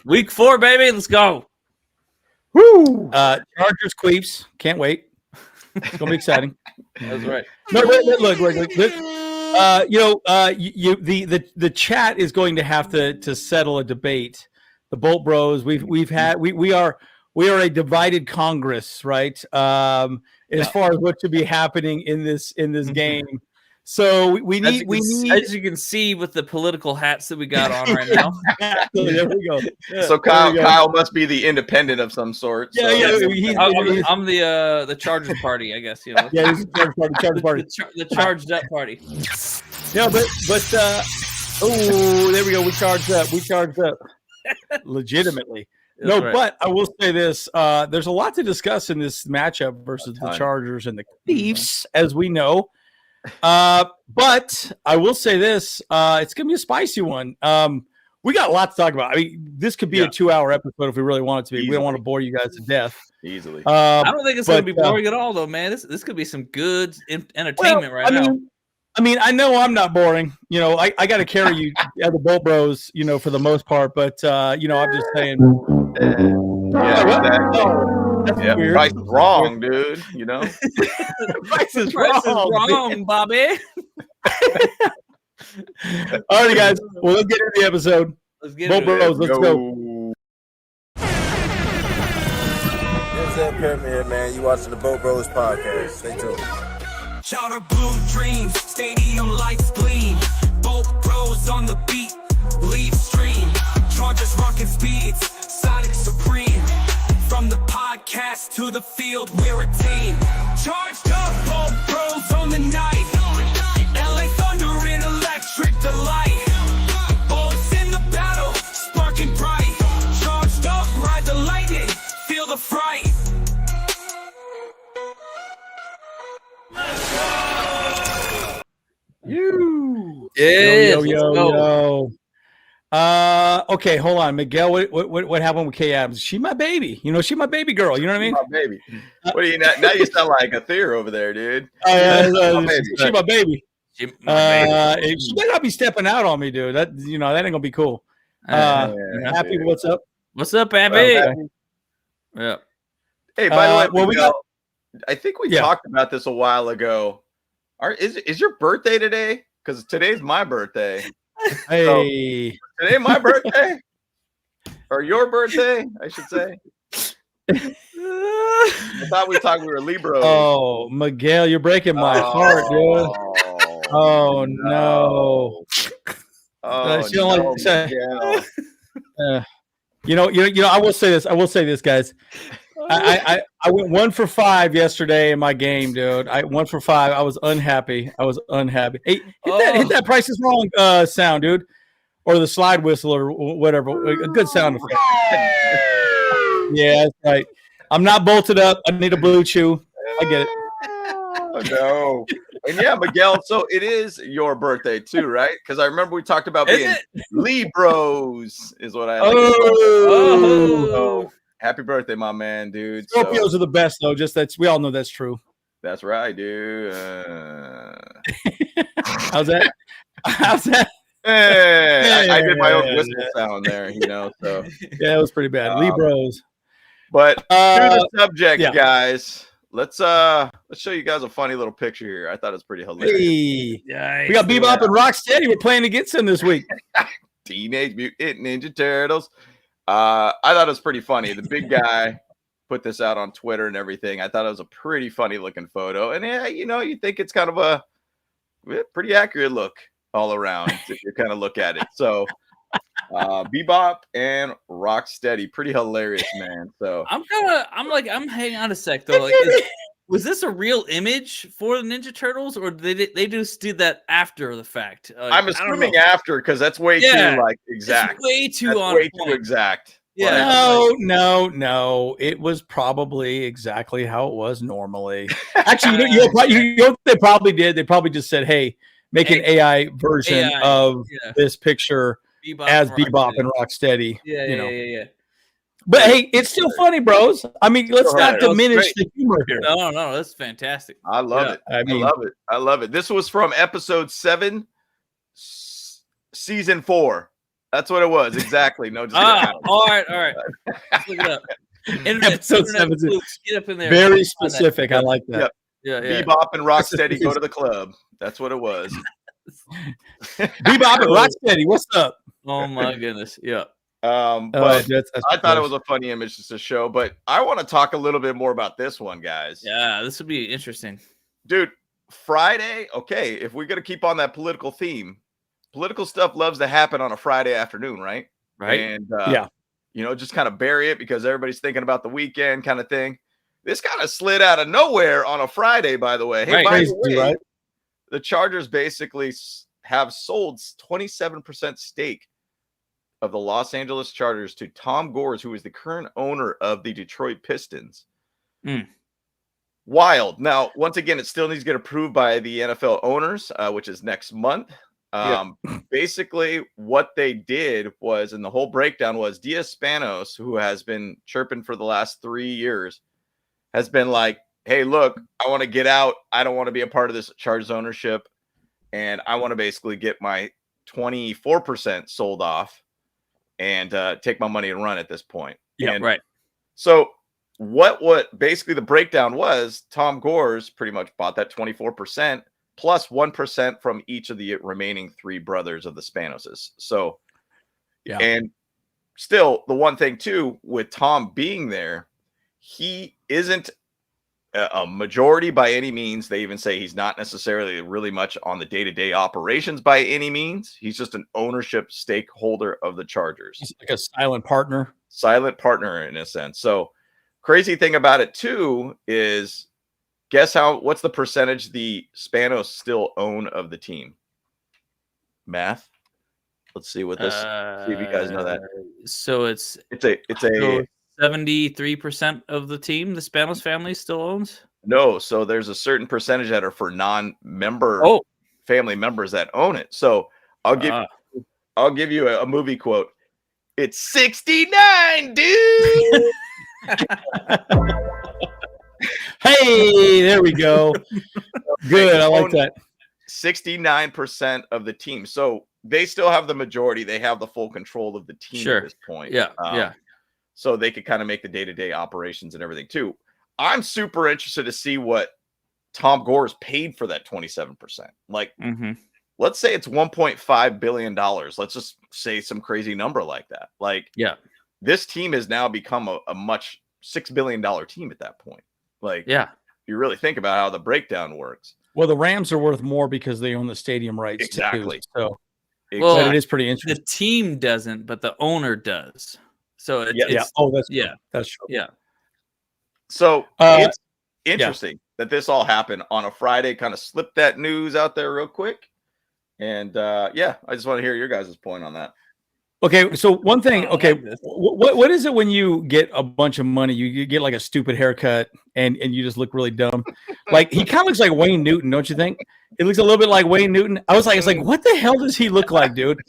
Week 4, baby. Let's go. Woo! Chargers Queefs. Can't wait. It's gonna be exciting. That's right. No, look. The chat is going to have to settle a debate. The Bolt Bros. We are a divided Congress, right? As far as what should be happening in this game. So we need, as you can see with the political hats that we got on right now. There we go. Yeah, so Kyle must be the independent of some sort. Yeah, I'm the Chargers party, I guess. Yeah, he's the Chargers party. The charged up party. Yeah, but there we go. We charged up. Legitimately. That's right. But I will say this: there's a lot to discuss in this matchup versus the Chargers and the Chiefs, as we know. But I will say this: it's gonna be a spicy one. We got a lot to talk about. I mean, this could be a 2-hour episode if we really want it to be. Easily. We don't want to bore you guys to death. Easily. I don't think it's gonna be boring at all, though, man. This could be some good entertainment now. I mean, I know I'm not boring. You know, I got to carry you as the Bolt Bros, you know, for the most part. But I'm just saying. That's weird. Price is wrong, dude. You know, price is wrong, Bobby. All right, guys. Well, let's get into the episode. Let's get Bolt Bros. Let's go. What's up, Herbert, man? You watching the Bolt Bros podcast? Stay tuned. Charter blue dreams, stadium lights gleam. Bolt Bros on the beat, lead stream. Chargers rocking speeds, Sonic supreme. From the podcast to the field, we're a team. Charged up, Bolt Bros on the night. LA Thunder in electric delight. Bolts in the battle, sparking bright. Charged up, ride the lightning, feel the fright. Yo. Okay, hold on, Miguel. What happened with Kay Adams? She my baby. You know, she my baby girl. You know what I mean? My baby. What do you now? You sound like a Thayer over there, dude. She my baby. She might not be stepping out on me, dude. That ain't gonna be cool. Happy, what's up? What's up, Abby? Yeah. Hey, by the way, I think we talked about this a while ago. Is your birthday today? Because today's my birthday. Hey, so, today my birthday, or your birthday, I should say. I thought we were Libra. Oh, Miguel, you're breaking my heart, dude. Oh no. Oh, you know, I will say this, guys. I went 1 for 5 yesterday in my game, dude. I 1 for 5. I was unhappy. Hey, hit that Price is Wrong sound, dude, or the slide whistle or whatever. A good sound effect. Yeah, that's right. I'm not bolted up. I need a blue chew. I get it. Oh, no. And yeah, Miguel, so it is your birthday too, right? Because I remember we talked about being Libros is what I like. Oh. Happy birthday, my man, dude. Scorpios are the best, though. We all know that's true. That's right, dude. How's that? Hey, I did my own whistle sound there, So yeah, it was pretty bad. Libros. But to the subject, guys. Let's show you guys a funny little picture here. I thought it was pretty hilarious. Hey, we got Bebop and Rocksteady. We're playing against them this week. Teenage Mutant Ninja Turtles. I thought it was pretty funny. The big guy put this out on Twitter and everything. I thought it was a pretty funny looking photo. And you think it's kind of a pretty accurate look all around if you kind of look at it. So Bebop and Rocksteady, pretty hilarious, man. So I'm hanging on a sec though. Like, was this a real image for the Ninja Turtles, or did they just do that after the fact? I'm assuming after, because that's way too exact. It's way too too exact. Yeah. No. It was probably exactly how it was normally. Actually, you know what they probably did? They probably just said, "Hey, make an AI version of this picture as Bebop and Rocksteady." Yeah. But hey, it's still funny, bros. I mean, let's not diminish the humor here. No, that's fantastic. I love it. I love it. This was from episode 7, season 4. That's what it was. Exactly. No, just all right. Let's look it up. Episode 17. Get up in there. Very specific. I like that. Yep. Yeah. Bebop and Rocksteady go to the club. That's what it was. Bebop and Rocksteady. What's up? Oh my goodness. Yeah. But that's I thought it was a funny image just to show. But I want to talk a little bit more about this one, guys. Yeah, this would be interesting, dude. Friday. Okay, if we're gonna keep on that political theme, political stuff loves to happen on a Friday afternoon, right? Right. And just kind of bury it because everybody's thinking about the weekend, kind of thing. This kind of slid out of nowhere on a Friday, by the way. Hey, by the way, the Chargers basically have sold 27% stake of the Los Angeles Chargers to Tom Gores, who is the current owner of the Detroit Pistons. Wild. Now, once again, it still needs to get approved by the NFL owners, which is next month. Basically, what they did was, and the whole breakdown was, Diaz Spanos, who has been chirping for the last 3 years, has been like, hey, look, I want to get out. I don't want to be a part of this Chargers ownership. And I want to basically get my 24% sold off and take my money and run at this point. Yeah, right. So what basically the breakdown was, Tom Gores pretty much bought that 24% plus 1% from each of the remaining 3 brothers of the Spanoses. So, and still the one thing too, with Tom being there, he isn't a majority by any means. They even say he's not necessarily really much on the day-to-day operations by any means. He's just an ownership stakeholder of the Chargers. He's like a silent partner in a sense. So crazy thing about it too is, guess what's the percentage the Spanos still own of the team? Math. Let's see what this, see if you guys know that. So it's a 73% of the team the Spanos family still owns? No, so there's a certain percentage that are for non-member family members that own it. So I'll give you a movie quote. It's 69, dude. Hey, there we go. Good. I like that. 69% of the team. So they still have the majority. They have the full control of the team at this point. Yeah. So they could kind of make the day-to-day operations and everything too. I'm super interested to see what Tom Gores paid for that 27%. Like, let's say it's $1.5 billion. Let's just say some crazy number like that. Like, this team has now become a much $6 billion team at that point. Like, you really think about how the breakdown works. Well, the Rams are worth more because they own the stadium rights. Exactly. Too, so, well, it is pretty interesting. The team doesn't, but the owner does. So it's Oh, that's true. That's true. Yeah. So it's interesting that this all happened on a Friday. Kind of slipped that news out there real quick, and I just want to hear your guys' point on that. Okay, so one thing. Okay, what is it when you get a bunch of money? You get like a stupid haircut, and you just look really dumb. Like he kind of looks like Wayne Newton, don't you think? It looks a little bit like Wayne Newton. I was like, it's like, what the hell does he look like, dude?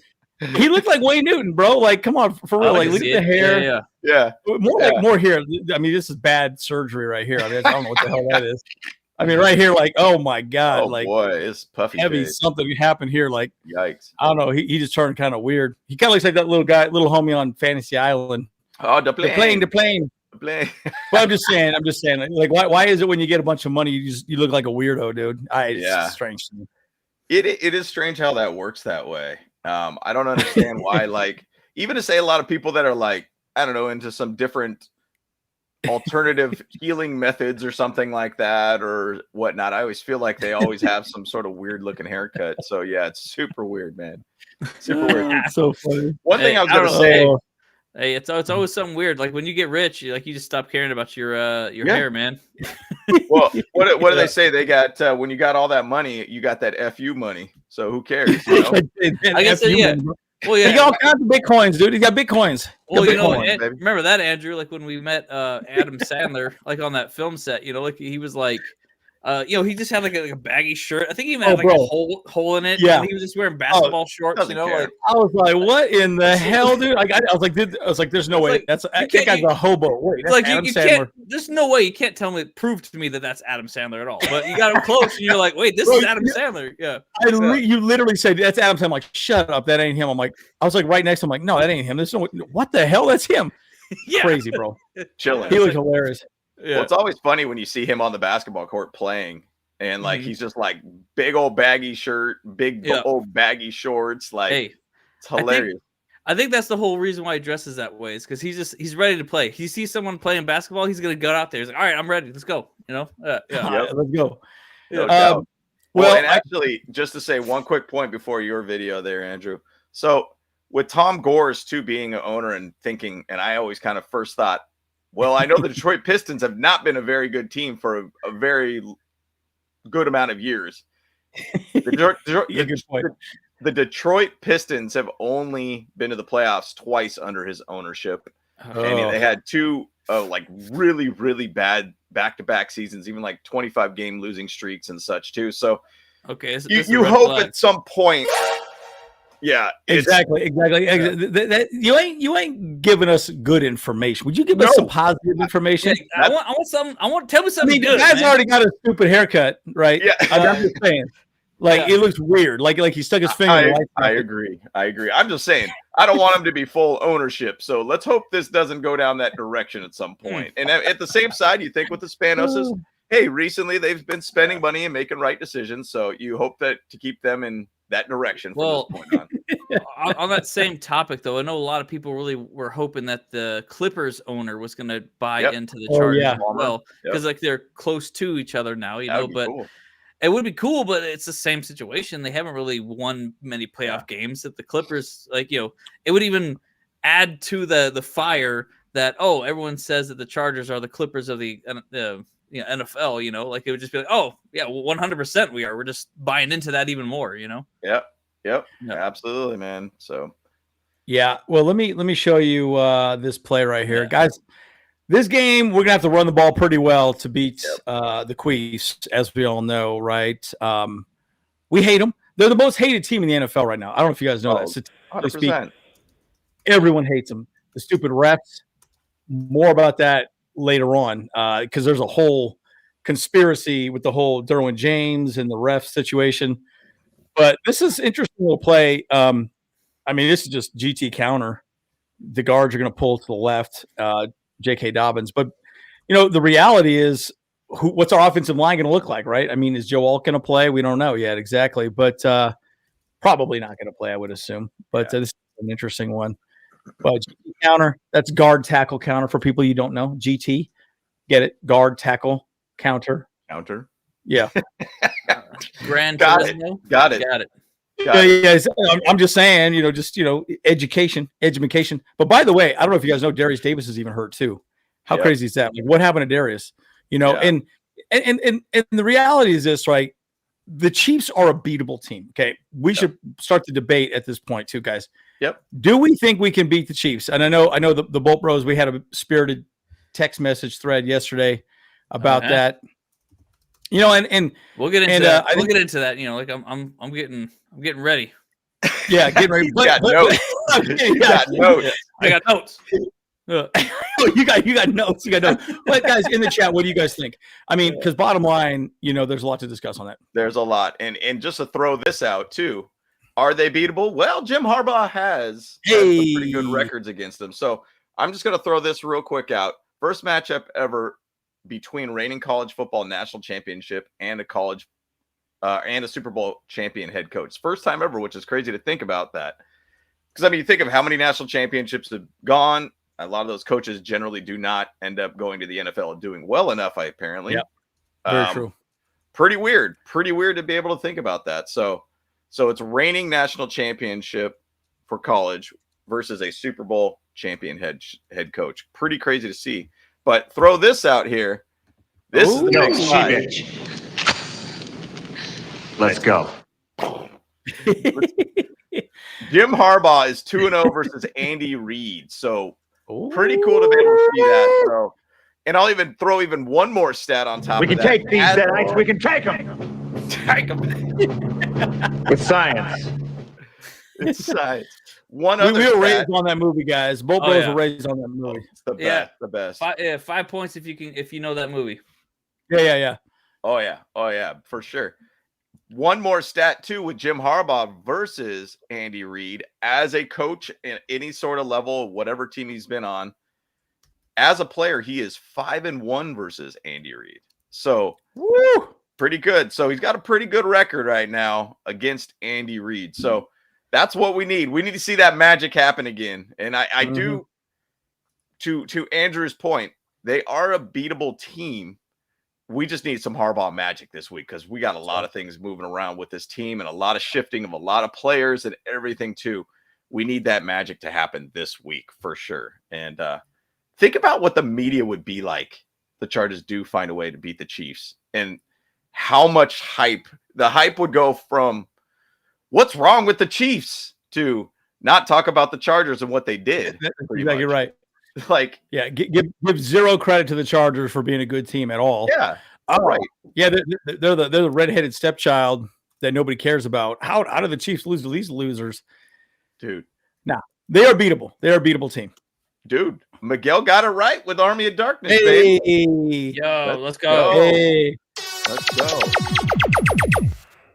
He looked like Wayne Newton, bro. Like, come on, for real. Like, look at the hair. Yeah. More hair. I mean, this is bad surgery right here. I mean, I don't know what the hell that is. I mean, right here, like, oh my god, like, boy, it's puffy. Heavy face. something happened here. Like, yikes. I don't know. He just turned kind of weird. He kind of looks like that little homie on Fantasy Island. Oh, the plane. But I'm just saying. Like, why is it when you get a bunch of money, you look like a weirdo, dude? It's strange to me. It is strange how that works that way. I don't understand why, like, even to say a lot of people that are like, I don't know, into some different alternative healing methods or something like that or whatnot. I always feel like they always have some sort of weird looking haircut. So yeah, it's super weird, man. Super weird. It's so funny. One thing I was going to say. Hey, it's always something weird. Like when you get rich, you just stop caring about your hair, man. Well, what do they say? They got when you got all that money, you got that FU money. So who cares? You know? I guess yeah. Well, yeah. He got all kinds of bitcoins, dude. He got bitcoins. Well, remember that, Andrew? Like when we met Adam Sandler, like on that film set, like he was like, He just had like a baggy shirt. I think he even had like bro. a hole in it. Yeah. And he was just wearing basketball shorts. doesn't care. Like I was like, what in the hell, dude? I was like, there's no It's way. like, That guy's a hobo. Wait, that's like Adam you Sandler. can't. There's no way you can't prove to me that that's Adam Sandler at all. But you got him close, and you're like, wait, this is Adam Sandler. Yeah. You literally said that's Adam Sandler. I'm like, shut up, that ain't him. I was like right next to him, like, no, that ain't him. There's no. What the hell? That's him. Yeah. Crazy, bro. Chilling. He looked hilarious. Yeah. Well, it's always funny when you see him on the basketball court playing, and like he's just like big old baggy shirt, big old baggy shorts. Like, it's hilarious. I think that's the whole reason why he dresses that way. Is because he's ready to play. He sees someone playing basketball, he's gonna go out there. He's like, all right, I'm ready. Let's go. Let's go. Well, and actually, just to say one quick point before your video there, Andrew. So with Tom Gores too being an owner and thinking, and I always kind of first thought, well, I know the Detroit Pistons have not been a very good team for a very good amount of years. The Detroit Pistons have only been to the playoffs twice under his ownership. And they had two like really, really bad back-to-back seasons, even like 25-game losing streaks and such too. So you hope at some point. Yeah, exactly. You ain't giving us good information. Would you give us some positive information? I want something. Tell me something good. The guy's already got a stupid haircut, right? Yeah, I'm just saying. It looks weird. Like he stuck his finger. I agree. I'm just saying. I don't want him to be full ownership. So let's hope this doesn't go down that direction at some point. And at the same side, you think with the Spanoses, hey, recently they've been spending money and making right decisions. So you hope that to keep them in that direction from this point on. On that same topic, though, I know a lot of people really were hoping that the Clippers owner was going to buy into the Chargers as well, because like they're close to each other now, but cool. It would be cool, but it's the same situation. They haven't really won many playoff games. That the Clippers, it would even add to the fire that everyone says that the Chargers are the Clippers of the NFL. Like it would just be like, 100% we are. We're just buying into that even more. Yep. Absolutely, man. So, well, let me show you this play right here, guys. This game, we're gonna have to run the ball pretty well to beat the Queefs, as we all know, right? We hate them. They're the most hated team in the NFL right now. I don't know if you guys know that. 100%. Everyone hates them. The stupid refs. More about that later on, because there's a whole conspiracy with the whole Derwin James and the ref situation. But this is interesting little play. This is just GT counter. The guards are going to pull to the left. J.K. Dobbins. But, the reality is what's our offensive line going to look like, right? I mean, is Joe Alt going to play? We don't know yet exactly, but probably not going to play, I would assume. But this is an interesting one. But GT counter, that's guard tackle counter for people you don't know. GT, get it? Guard tackle counter. Yeah. Got it. I'm just saying, education. But by the way, I don't know if you guys know Darius Davis is even hurt too. How crazy is that? Like, what happened to Darius? And the reality is this, right? The Chiefs are a beatable team. Okay, we should start the debate at this point too, guys. Yep. Do we think we can beat the Chiefs? And I know the Bolt Bros. We had a spirited text message thread yesterday about that. And we'll get into that. We'll get into that. I'm getting ready. Yeah, getting ready. You got notes. I got notes. You got notes. But guys, in the chat, what do you guys think? I mean, because bottom line, there's a lot to discuss on that. There's a lot, and just to throw this out too, are they beatable? Well, Jim Harbaugh has some pretty good records against them. So I'm just going to throw this real quick out. First matchup ever between reigning college football national championship and a Super Bowl champion head coach. First time ever, which is crazy to think about that. Because you think of how many national championships have gone. A lot of those coaches generally do not end up going to the NFL and doing well enough, apparently. Yep. Very true. Pretty weird to be able to think about that. So it's reigning national championship for college versus a Super Bowl champion head coach. Pretty crazy to see. But throw this out here. This is the big slide. Let's go. Jim Harbaugh is 2-0 versus Andy Reid. So pretty cool to be able to see that. So, And I'll even throw one more stat on top of that. We can take these Zedites. We can take them. Take them. With science. It's science. We were raised on that movie, guys. Both bros were raised on that movie. It's the best. The best. 5 points if you know that movie. Yeah. Oh yeah, for sure. One more stat too with Jim Harbaugh versus Andy Reid as a coach in any sort of level, whatever team he's been on. As a player, he is 5-1 versus Andy Reid. So pretty good. So he's got a pretty good record right now against Andy Reid. So that's what we need. We need to see that magic happen again. And I do, to Andrew's point, they are a beatable team. We just need some Harbaugh magic this week because we got a lot of things moving around with this team and a lot of shifting of a lot of players and everything too. We need that magic to happen this week for sure. And think about what the media would be like. The Chargers do find a way to beat the Chiefs and how much hype. The hype would go from what's wrong with the Chiefs to not talk about the Chargers and what they did. You're right. Like, yeah, give zero credit to the Chargers for being a good team at all. Yeah, right. Yeah, they're the redheaded stepchild that nobody cares about. How do the Chiefs lose to these losers, dude? Nah, they are beatable. They're a beatable team, dude. Miguel got it right with Army of Darkness, baby. Let's go. Hey, let's go.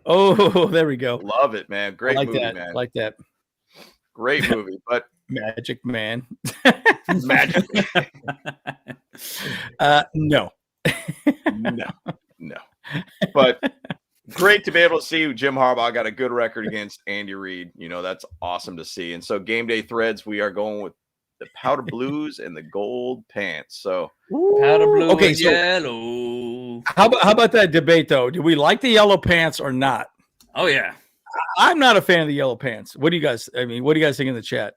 Oh, there we go. Love it, man. Great movie, that. man. Like that. Great movie, but Magic Man. Magic. No. No. But great to be able to see Jim Harbaugh got a good record against Andy Reid. You know, that's awesome to see. And so game day threads, we are going with the powder blues and the gold pants. So powder blue and so yellow. How about that debate though? Do we like the yellow pants or not? Oh yeah. I'm not a fan of the yellow pants. What do you guys think in the chat?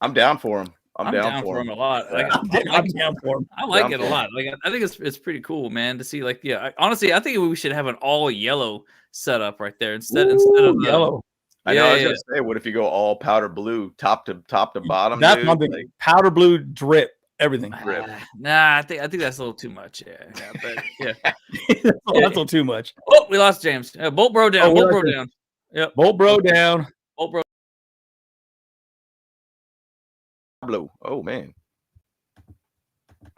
I'm down for him. I'm down for him a lot. Yeah. I'm down for him. I like it a lot. Like I think it's pretty cool, man, to see. Like, honestly, I think we should have an all yellow setup right there instead of yellow. I know. I was gonna say, what if you go all powder blue, top to bottom? That's one thing. Like, powder blue drip. Everything. Nah, I think that's a little too much. Yeah, but yeah. That's a little too much. Oh, we lost James. Bolt bro down. Bolt bro down. Yep. Bolt bro down. Bolt bro. Blue. Oh man.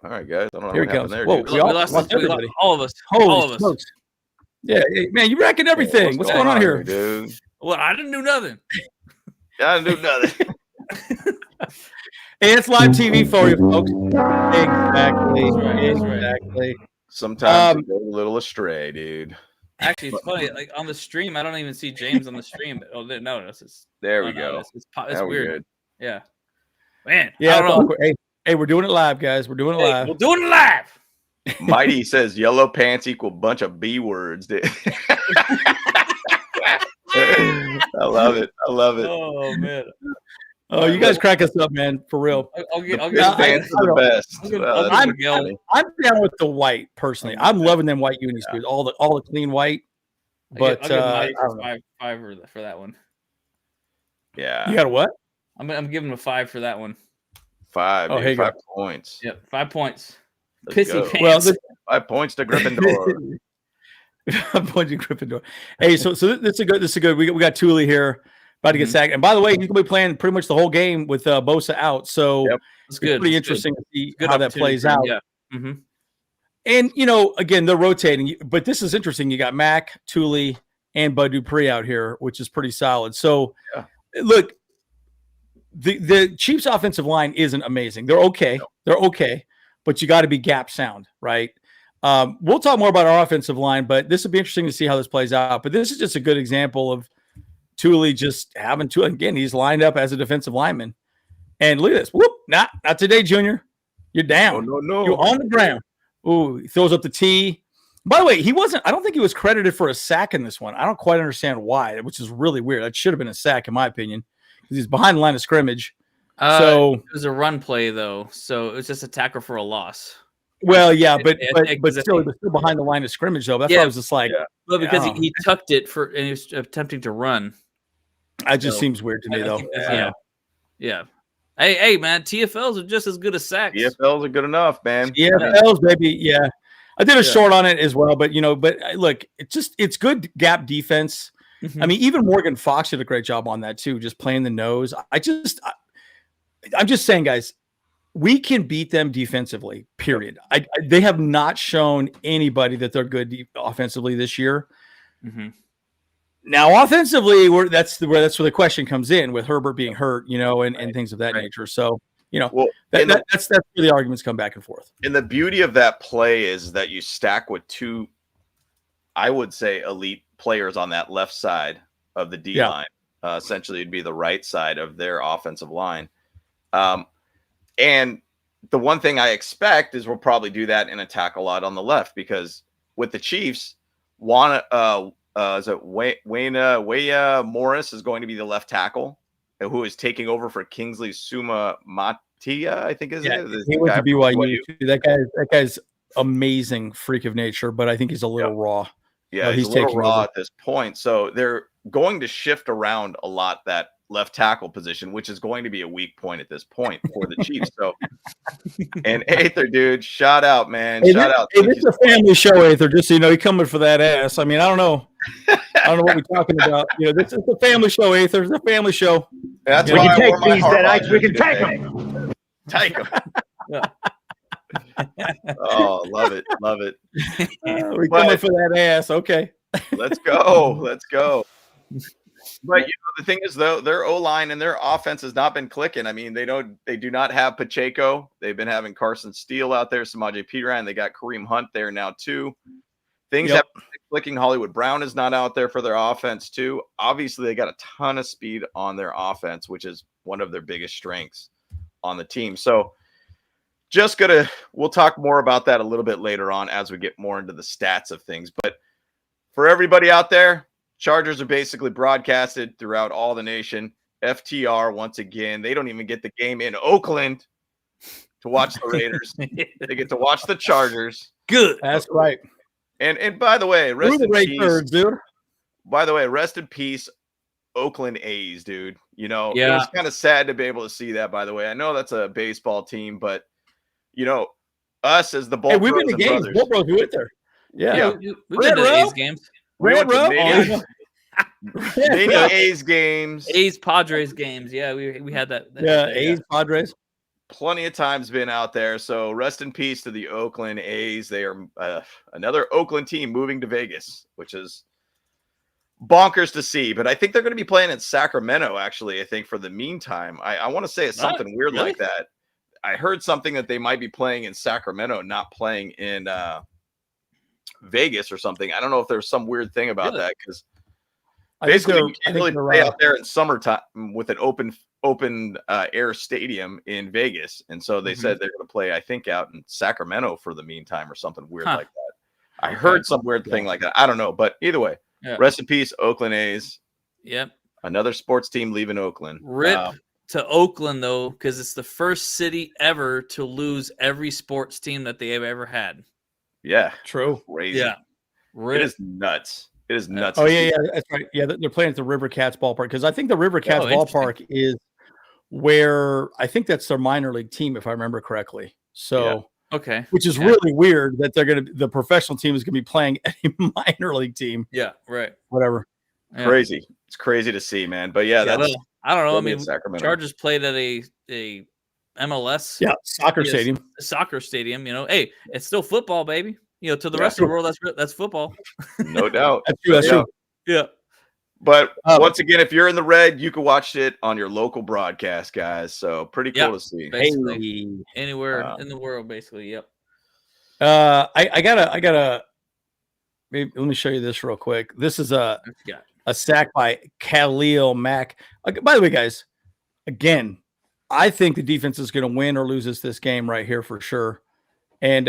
All right, guys. I don't know Here what happened there. There. We lost everybody. All of us. Holy all of us. Smokes. Yeah, man, you wrecking everything. What's going on here, dude? Well, I didn't do nothing. I didn't do nothing. And it's live TV for you, folks. Exactly. Right. Sometimes you go a little astray, dude. Actually, it's funny. Like on the stream, I don't even see James on the stream. But, no, it's there we go. It's weird. Good. Yeah, man. Yeah, I don't know. Hey, we're doing it live, guys. We're doing it live. We're doing it live. Mighty says yellow pants equal bunch of B words, dude. I love it. Oh man. Oh, you guys crack us up, man, for real. I'll get pants are the best. I'm down with the white personally. I'm loving them white unis, dude. All the clean white. But I'll give five for that one. Yeah. You got a what? I'm giving him a 5 for that one. 5. Oh, hey, 5 points. Yep, 5 points. Let's Pissy go. pants. Well, 5 points to Gryffindor. 5 points to Gryffindor. Hey, so this is good. We got Thule here. About to get sacked. And by the way, he's going to be playing pretty much the whole game with Bosa out. So it's good. Pretty interesting to see how that plays out. Yeah. And, again, they're rotating. But this is interesting. You got Mack, Thule, and Bud Dupree out here, which is pretty solid. So, look, the Chiefs' offensive line isn't amazing. They're okay. They're okay. But you got to be gap sound, right? We'll talk more about our offensive line, but this would be interesting to see how this plays out. But this is just a good example of Thule just having to, again, he's lined up as a defensive lineman. And look at this. Whoop, not today, Junior. You're down. No. You're on the ground. Ooh, he throws up the T. By the way, I don't think he was credited for a sack in this one. I don't quite understand why, which is really weird. That should have been a sack, in my opinion, because he's behind the line of scrimmage. So it was a run play, though. So it was just a tackle for a loss. Well, yeah, but still, he was still behind the line of scrimmage, though. That's why I was just like, well, because he tucked it and he was attempting to run. That just seems weird to me, though. Yeah. Hey, man, TFLs are just as good as sacks. TFLs are good enough, man. TFLs, baby. Yeah. I did a short on it as well, but look, it's good gap defense. Mm-hmm. I mean, even Morgan Fox did a great job on that too, just playing the nose. I'm just saying, guys, we can beat them defensively, period. They have not shown anybody that they're good offensively this year. Mm-hmm. Now, offensively, that's where the question comes in with Herbert being hurt, and things of that nature. So, that's where the arguments come back and forth. And the beauty of that play is that you stack with two, I would say, elite players on that left side of the D line. Essentially, it'd be the right side of their offensive line. And the one thing I expect is we'll probably do that and attack a lot on the left, because with the Chiefs, Waya Morris is going to be the left tackle, who is taking over for Kingsley Suamataia, I think is it. He went to BYU. That guy's amazing freak of nature, but I think he's a little raw. Yeah, he's a little raw at this point. So they're going to shift around a lot that left tackle position, which is going to be a weak point at this point for the Chiefs. So, and Aether, dude, shout out, man. Shout out. Hey, this is a family show, Aether, just so you know, he coming for that ass. I mean, I don't know what we're talking about. This is a family show, Aether. It's a family show. That's we why can take these dead ice. We can take them. Take them. Oh, love it. We're coming for that ass. Okay. Let's go. But the thing is, though, their O-line and their offense has not been clicking. I mean, they do not have Pacheco. They've been having Carson Steele out there, Samaje Perine. They got Kareem Hunt there now too. Things have been clicking. Hollywood Brown is not out there for their offense too. Obviously, they got a ton of speed on their offense, which is one of their biggest strengths on the team. So we'll talk more about that a little bit later on as we get more into the stats of things. But for everybody out there, Chargers are basically broadcasted throughout all the nation. FTR, once again, they don't even get the game in Oakland to watch the Raiders. They get to watch the Chargers. Good. That's right. And by the way, rest in peace, dude. By the way, rest in peace, Oakland A's, dude. It was kind of sad to be able to see that, by the way. I know that's a baseball team, but us as the Bolt Bros, we've been to games. Bolt Bros, we went there. Yeah. We've been to A's games. We went to many A's games. A's Padres games. Yeah, we had that. A's Padres. Plenty of times been out there. So rest in peace to the Oakland A's. They are another Oakland team moving to Vegas, which is bonkers to see. But I think they're going to be playing in Sacramento, actually, I think, for the meantime. I want to say it's something weird like that. I heard something that they might be playing in Sacramento, not playing in Vegas or something. I don't know if there's some weird thing about that, because basically you can't really play out there in summertime with an open air stadium in Vegas, and so they said they're going to play, I think, out in Sacramento for the meantime or something weird like that. I heard some weird thing like that. I don't know, but either way, rest in peace, Oakland A's. Yep, another sports team leaving Oakland. Rip to Oakland though, because it's the first city ever to lose every sports team that they have ever had. Yeah, true. Crazy. Yeah, it is nuts. It is nuts. Oh yeah, that's right. Yeah, they're playing at the River Cats ballpark, because I think the River Cats ballpark is where I think that's their minor league team, if I remember correctly. So okay, which is really weird that the professional team is going to be playing a minor league team. Yeah, right. Whatever. Yeah. Crazy. It's crazy to see, man. But I don't know. I mean, Chargers played at a MLS soccer stadium. Soccer stadium. Hey, it's still football, baby. To the rest of the world, that's football. No doubt. That's true. Yeah. But once again, if you're in the red, you can watch it on your local broadcast, guys. So pretty cool to see. Basically, anywhere in the world, basically. Yep. I gotta. Maybe, let me show you this real quick. This is a sack by Khalil Mack. By the way, guys, again, I think the defense is going to win or lose this game right here for sure. And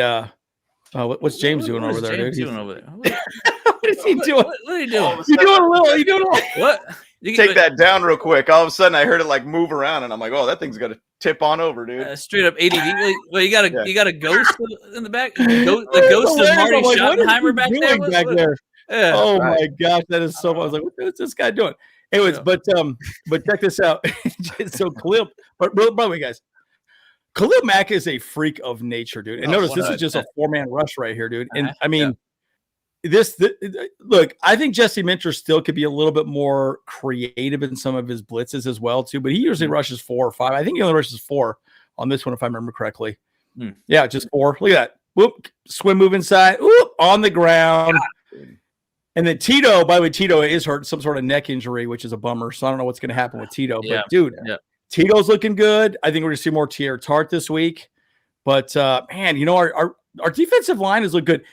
what's James doing over there? James doing over there? What is he doing? What are you doing? You doing a little? What? Take that down real quick. All of a sudden, I heard it move around, and I'm like, "Oh, that thing's gonna tip on over, dude." Straight up ADD. Well, you got a ghost in the back. The ghost of Marty Schottenheimer back there. Yeah. Oh my gosh, that is so. I was like, what's this guy doing? Anyways, but check this out. So Khalil, but by the way, guys, Khalil Mack is a freak of nature, dude. And notice this is just a 4-man rush right here, dude. And I mean, look, I think Jesse Minter still could be a little bit more creative in some of his blitzes as well, too. But he usually rushes 4 or 5. I think he only rushes 4 on this one, if I remember correctly. Yeah, just 4. Look at that. Whoop, swim move inside. Whoop, on the ground. And then Tito, by the way, Tito is hurt, some sort of neck injury, which is a bummer. So I don't know what's going to happen with Tito. But, dude, Tito's looking good. I think we're going to see more Tier Tart this week. But, man, you know, our defensive line has looked good.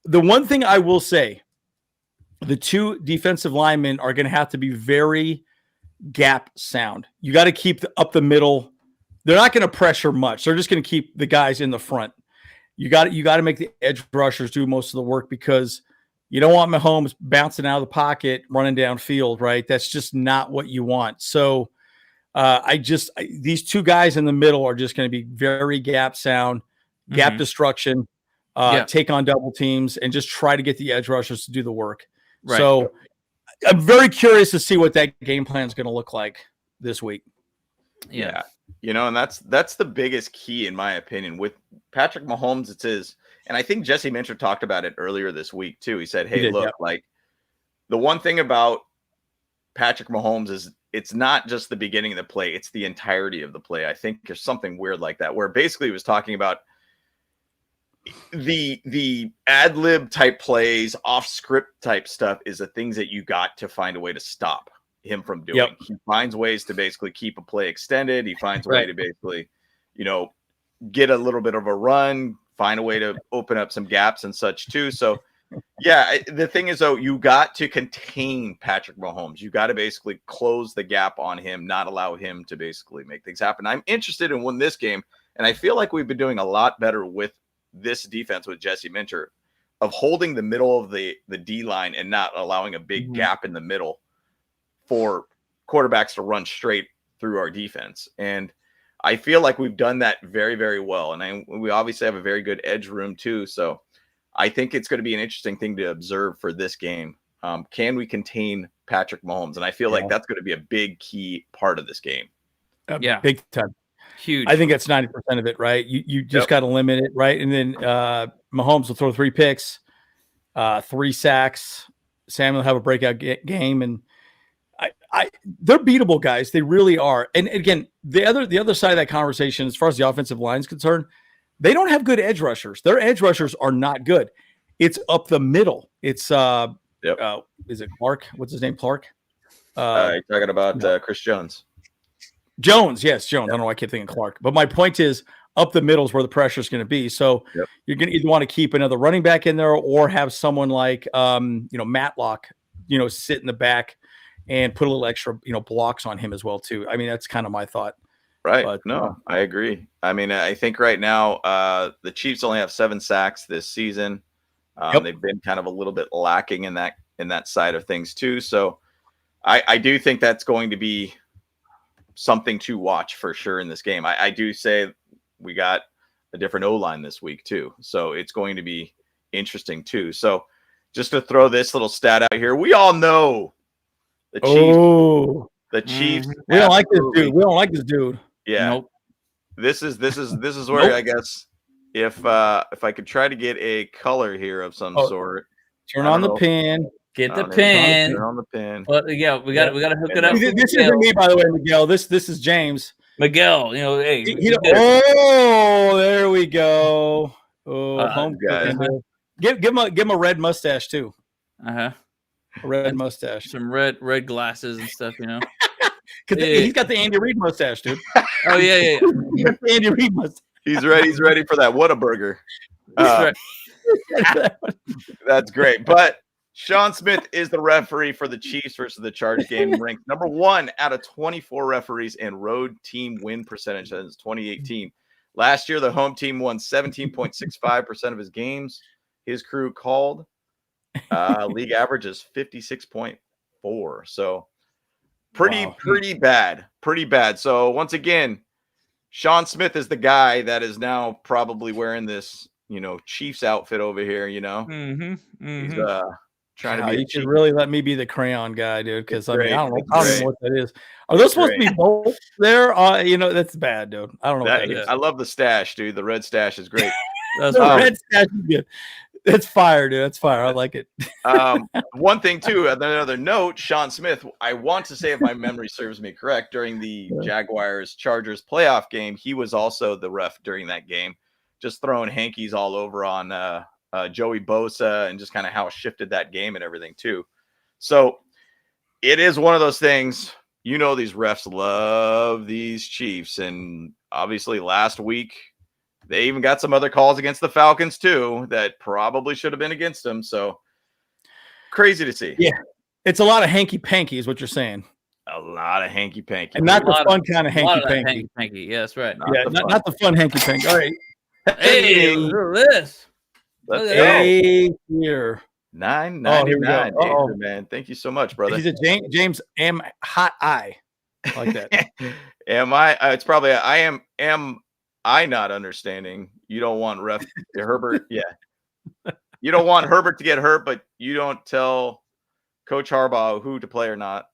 The one thing I will say, the 2 defensive linemen are going to have to be very gap sound. You got to keep up the middle. They're not going to pressure much. They're just going to keep the guys in the front. You got to make the edge rushers do most of the work because you don't want Mahomes bouncing out of the pocket, running downfield, right? That's just not what you want. So these 2 guys in the middle are just going to be very gap sound, gap destruction, take on double teams, and just try to get the edge rushers to do the work. Right. So I'm very curious to see what that game plan is going to look like this week. Yeah. You know, and that's the biggest key, in my opinion, with Patrick Mahomes. It is, and I think Jesse Minter talked about it earlier this week too. He said, "Hey, look, like the one thing about Patrick Mahomes is it's not just the beginning of the play; it's the entirety of the play." I think there's something weird like that, where basically he was talking about the ad lib type plays, off script type stuff is the things that you got to find a way to stop him from doing. He finds ways to basically keep a play extended. He finds a way to basically, you know, get a little bit of a run, find a way to open up some gaps and such too. So yeah, the thing is though, you got to contain Patrick Mahomes. You got to basically close the gap on him, not allow him to basically make things happen. I'm interested in winning this game, and I feel like we've been doing a lot better with this defense with Jesse Minter of holding the middle of the D line and not allowing a big gap in the middle for quarterbacks to run straight through our defense. And I feel like we've done that very, very well. And we obviously have a very good edge room too. So I think it's going to be an interesting thing to observe for this game. Can we contain Patrick Mahomes? And I feel like that's going to be a big key part of this game. Big time. Huge. I think that's 90% of it, right? You just got to limit it, right? And then Mahomes will throw 3 picks, 3 sacks. Sam will have a breakout game, and they're beatable, guys. They really are. And again, the other side of that conversation, as far as the offensive line is concerned, they don't have good edge rushers. Their edge rushers are not good. It's up the middle. It's is it Clark? What's his name? Clark? You're talking about Chris Jones. Jones, yes, Jones. I don't know why I keep thinking Clark. But my point is, up the middle is where the pressure is going to be. So you're going to either want to keep another running back in there or have someone like Matlock, sit in the back and put a little extra, blocks on him as well too. I mean, that's kind of my thought. Right. But, no, I agree. I mean, I think right now the Chiefs only have 7 sacks this season. They've been kind of a little bit lacking in that side of things too. So I do think that's going to be something to watch for sure in this game. I do say we got a different O-line this week too. So it's going to be interesting too. So just to throw this little stat out here, we all know the Chiefs. The Chiefs. We don't like this dude. We don't like this dude. Yeah. Nope. This is where I guess if I could try to get a color here of some sort. Turn on the pin. Get the pin. Turn on the pin. But yeah, we got to hook it up. This isn't me, by the way, Miguel. This is James. Miguel, hey. There we go. Oh, home guys. Give him a red mustache too. A red mustache. Some red glasses and stuff, Because he's got the Andy Reid mustache, dude. Oh yeah. He's got the Andy Reid mustache. He's ready for that Whataburger. That's great. But Sean Smith is the referee for the Chiefs versus the Chargers game, ranked number 1 out of 24 referees in road team win percentage since 2018. Last year, the home team won 17.65% of his games. His crew called. League average is 56.4. So pretty bad. So once again, Sean Smith is the guy that is now probably wearing this, Chiefs outfit over here, Trying to be. You should really let me be the crayon guy, dude. Because I don't know what that is. Are those supposed to be both there? That's bad, dude. I don't know what that is. I love the stash, dude. The red stash is great. The red stash is good. That's fire, dude. That's fire. I like it. One thing too, another note, Sean Smith, I want to say, if my memory serves me correct, during the Jaguars-Chargers playoff game, he was also the ref during that game, just throwing hankies all over on Joey Bosa and just kind of how it shifted that game and everything too. So it is one of those things, these refs love these Chiefs. And obviously last week, they even got some other calls against the Falcons too that probably should have been against them. So crazy to see. Yeah. It's a lot of hanky-panky is what you're saying. A lot of hanky-panky. And not the fun kind of hanky-panky. Hanky-panky. Yeah, that's right. Not the fun hanky-panky. All right. Hey, look at this. Let's go. Hey, here. $9.99. Man, thank you so much, brother. He's a James M. Hot Eye. I like that. It's probably am I not understanding? You don't want Herbert. Yeah. You don't want Herbert to get hurt, but you don't tell Coach Harbaugh who to play or not.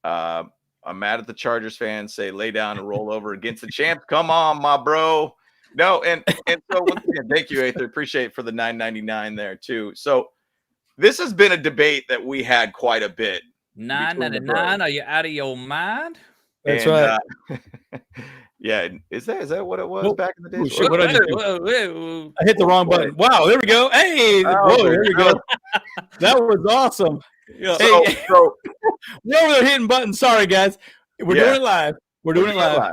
I'm mad at the Chargers fans. Say lay down and roll over against the champs. Come on, my bro. No, and so once again, thank you, Aether. Appreciate it for the $9.99 there too. So this has been a debate that we had quite a bit. $9.99. Are you out of your mind? That's right. Yeah, is that what it was back in the day? Shit, I hit the wrong button. Wow, there we go. Hey, there we go. That was awesome. Yeah. So we're over there hitting buttons. Sorry, guys. We're doing it live. We're doing it live.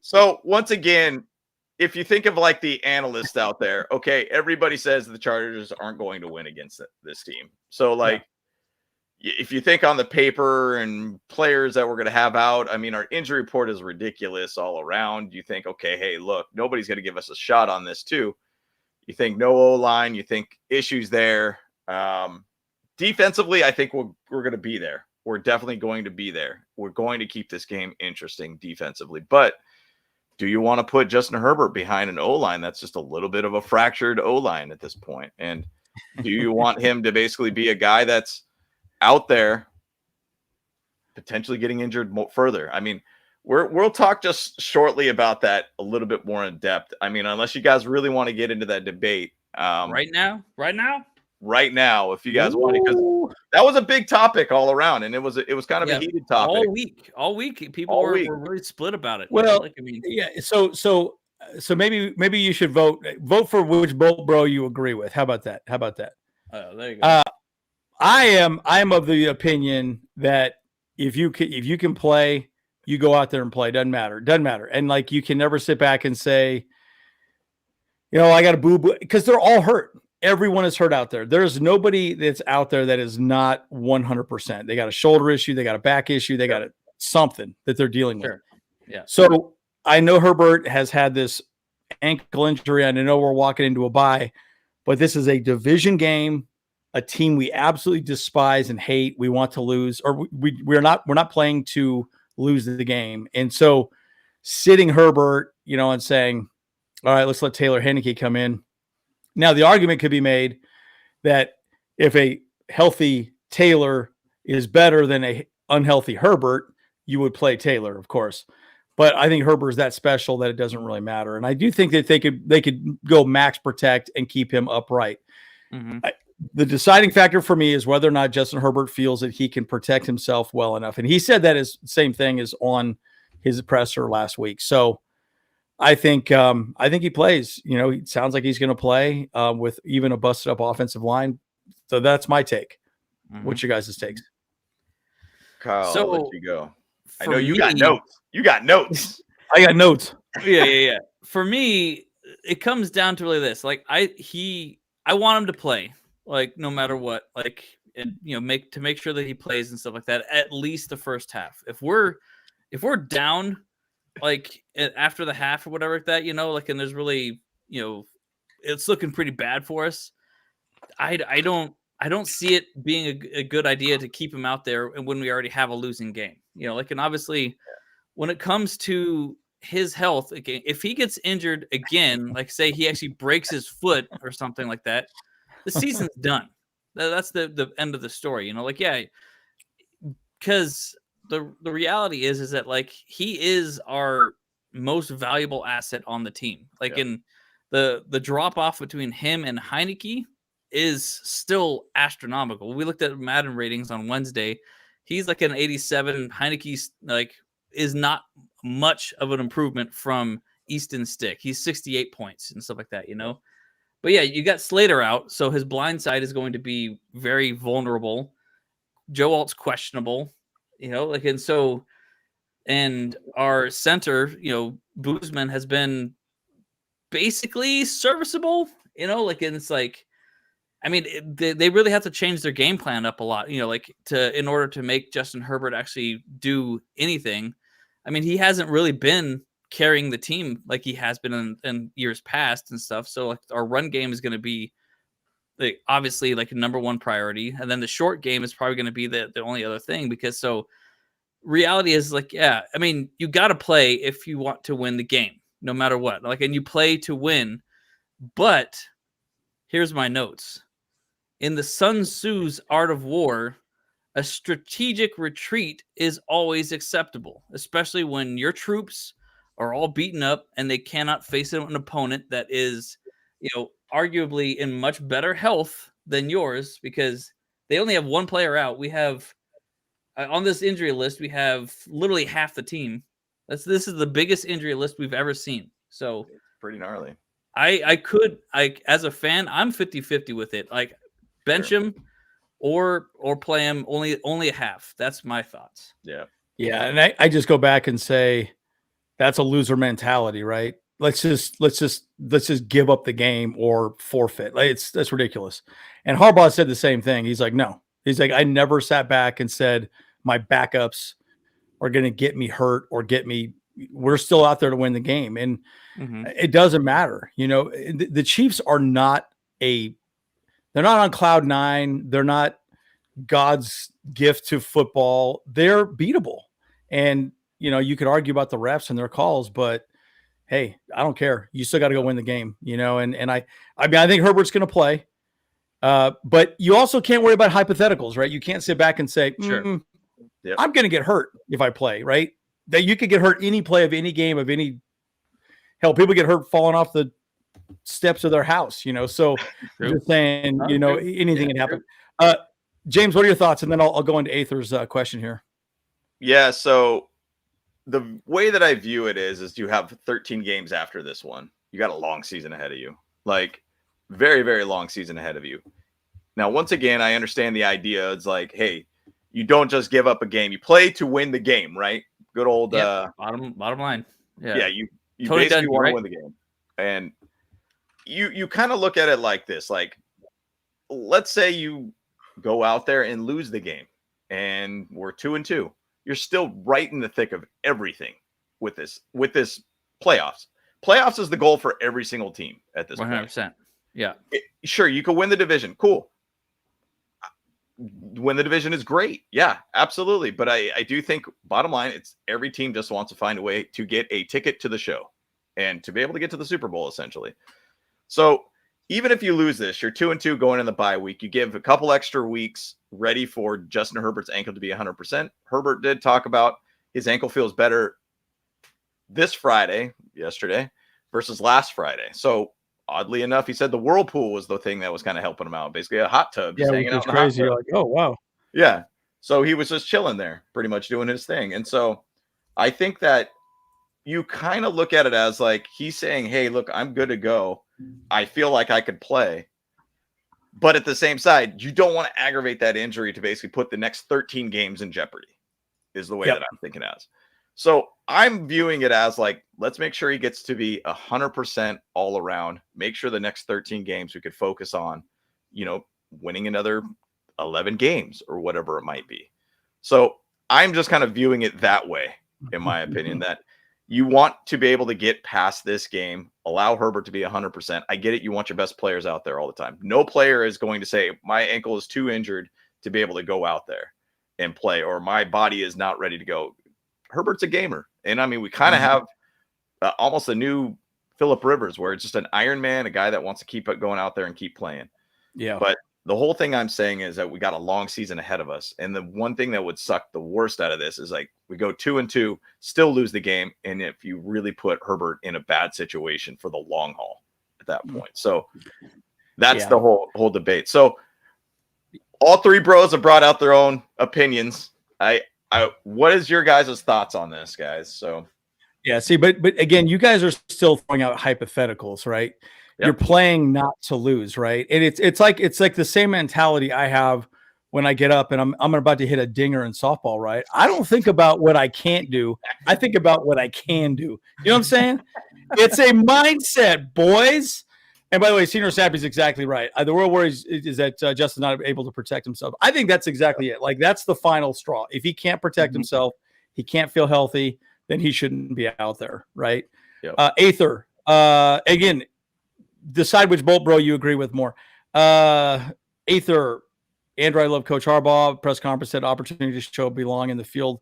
So once again, if you think of like the analysts out there, okay, everybody says the Chargers aren't going to win against this team. So if you think on the paper and players that we're going to have out, I mean, our injury report is ridiculous all around. You think, okay, hey, look, nobody's going to give us a shot on this too. You think no O-line, you think issues there. Defensively, I think we're going to be there. We're definitely going to be there. We're going to keep this game interesting defensively. But do you want to put Justin Herbert behind an O-line that's just a little bit of a fractured O-line at this point? And do you want him to basically be a guy that's out there potentially getting injured further? I mean, we'll talk just shortly about that a little bit more in depth. I mean, unless you guys really want to get into that debate. Right now, if you guys want to, because that was a big topic all around, and it was kind of a heated topic all week. People were really split about it. Well, so maybe you should vote for which bolt bro you agree with. How about that? Oh, there you go. I am of the opinion that if you can play, you go out there and play. Doesn't matter. And you can never sit back and say, I got a boo-boo, because they're all hurt. Everyone is hurt out there. There's nobody that's out there that is not 100%. They got a shoulder issue. They got a back issue. They got something that they're dealing with. Yeah. So I know Herbert has had this ankle injury, and I know we're walking into a bye, but this is a division game, a team we absolutely despise and hate. We want to lose, or we're not playing to lose the game. And so sitting Herbert, and saying, all right, let's let Taylor Heinicke come in. Now, the argument could be made that if a healthy Taylor is better than a unhealthy Herbert, you would play Taylor, of course. But I think Herbert is that special that it doesn't really matter. And I do think that they could go max protect and keep him upright. Mm-hmm. The deciding factor for me is whether or not Justin Herbert feels that he can protect himself well enough. And he said that is the same thing as on his presser last week. So I think he plays. It sounds like he's going to play with even a busted up offensive line. So that's my take. Mm-hmm. What's your guys' takes? Kyle, I'll let you go. I know you got notes. You got notes. I got notes. Yeah. For me, it comes down to really this. I want him to play, no matter what. And make sure that he plays and stuff like that. At least the first half. If we're down, after the half or whatever like that, and there's really, it's looking pretty bad for us. I don't see it being a good idea to keep him out there when we already have a losing game. And obviously when it comes to his health, again, if he gets injured again, say he actually breaks his foot or something like that, the season's done. That's the end of the story. Like, yeah, because the reality is that like he is our most valuable asset on the team. Like in the drop off between him and Heineke is still astronomical. We looked at Madden ratings on Wednesday. He's like an 87. Heineke's like is not much of an improvement from Easton Stick. He's 68 points and stuff like that, But yeah, you got Slater out, so his blind side is going to be very vulnerable. Joe Alt's questionable, and our center, Boozman has been basically serviceable, and it's like, I mean, they really have to change their game plan up a lot, in order to make Justin Herbert actually do anything. I mean, he hasn't really been carrying the team like he has been in years past and stuff. So like our run game is going to be obviously like a number one priority. And then the short game is probably going to be the only other thing, because reality is like, yeah, I mean, you got to play if you want to win the game, no matter what. Like, and you play to win. But here's my notes. In the Sun Tzu's Art of War, a strategic retreat is always acceptable, especially when your troops are all beaten up and they cannot face an opponent that is, arguably in much better health than yours, because they only have one player out. We have on this injury list, we have literally half the team. This is the biggest injury list we've ever seen. So it's pretty gnarly. I as a fan, I'm 50-50 with it. Like bench him or play him only a half. That's my thoughts. Yeah. Yeah. And I just go back and say that's a loser mentality, right? Let's just give up the game or forfeit. Like that's ridiculous. And Harbaugh said the same thing. He's like, no. He's like, I never sat back and said my backups are going to get me hurt or get me. We're still out there to win the game. And it doesn't matter. The Chiefs are not they're not on cloud nine. They're not God's gift to football. They're beatable. And, you could argue about the refs and their calls, but hey, I don't care. You still got to go win the game, and I think Herbert's going to play. But you also can't worry about hypotheticals, right? You can't sit back and say, I'm going to get hurt if I play, right? That you could get hurt any play of any game of any hell. People get hurt falling off the steps of their house, So just saying, anything can happen. James, what are your thoughts? And then I'll go into Aether's question here. Yeah. So the way that I view it is you have 13 games after this one. You got a long season ahead of you, like very, very long season ahead of you. Now, once again, I understand the idea. It's like, hey, you don't just give up a game. You play to win the game, right? Good old bottom line. Yeah, you totally basically want to win the game. And you kind of look at it like this. Like, let's say you go out there and lose the game and we're 2-2. You're still right in the thick of everything with this playoffs. Playoffs is the goal for every single team at this 100%. Point. Yeah. Sure, you could win the division. Cool. Win the division is great. Yeah, absolutely. But I do think, bottom line, it's every team just wants to find a way to get a ticket to the show and to be able to get to the Super Bowl, essentially. So even if you lose this, you're 2-2 going in the bye week. You give a couple extra weeks ready for Justin Herbert's ankle to be 100%. Herbert did talk about his ankle feels better this Friday, yesterday, versus last Friday. So oddly enough, he said the whirlpool was the thing that was kind of helping him out. Basically a hot tub. Yeah, which is crazy. You're like, oh, wow. Yeah. So he was just chilling there, pretty much doing his thing. And so I think that you kind of look at it as like he's saying, hey, look, I'm good to go. I feel like I could play. But at the same side, you don't want to aggravate that injury to basically put the next 13 games in jeopardy, is the way that I'm thinking as. So I'm viewing it as like, let's make sure he gets to be 100% all around. Make sure the next 13 games we could focus on, winning another 11 games or whatever it might be. So I'm just kind of viewing it that way, in my opinion, that you want to be able to get past this game, allow Herbert to be 100%. I get it. You want your best players out there all the time. No player is going to say my ankle is too injured to be able to go out there and play, or my body is not ready to go. Herbert's a gamer. And I mean, we kind of have almost a new Phillip Rivers where it's just an Iron Man, a guy that wants to keep it going out there and keep playing. Yeah. But the whole thing I'm saying is that we got a long season ahead of us. And the one thing that would suck the worst out of this is like we go 2-2, still lose the game. And if you really put Herbert in a bad situation for the long haul at that point. So that's the whole debate. So all three bros have brought out their own opinions. What is your guys' thoughts on this, guys? So yeah, see, but again, you guys are still throwing out hypotheticals, right? Yep. You're playing not to lose, right? And it's like the same mentality I have when I get up and I'm about to hit a dinger in softball, right? I don't think about what I can't do. I think about what I can do. You know what I'm saying? It's a mindset, boys. And by the way, Senior Sappy's exactly right. The real worry is that Justin's not able to protect himself. I think that's exactly it. Like that's the final straw. If he can't protect himself, he can't feel healthy, then he shouldn't be out there, right? Yep. Aether, again, decide which bolt bro you agree with more. Aether, Andrew, I love Coach Harbaugh. Press conference said opportunity to show belong in the field.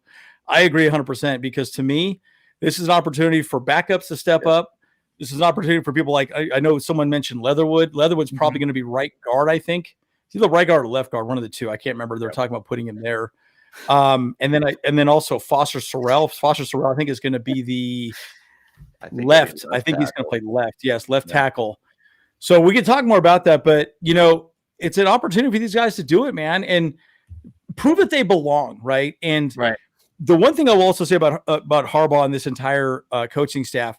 I agree 100% because to me, this is an opportunity for backups to step up. This is an opportunity for people like I know someone mentioned Leatherwood. Leatherwood's probably going to be right guard, I think. It's either right guard or left guard, one of the two. I can't remember. They're talking about putting him there. And then also Foster Sorrell. Foster Sorrell, I think, is going to be the left. I think he's going to play left. Yes, left tackle. So we can talk more about that, but you know, it's an opportunity for these guys to do it, man, and prove that they belong, right? And the one thing I will also say about Harbaugh and this entire coaching staff,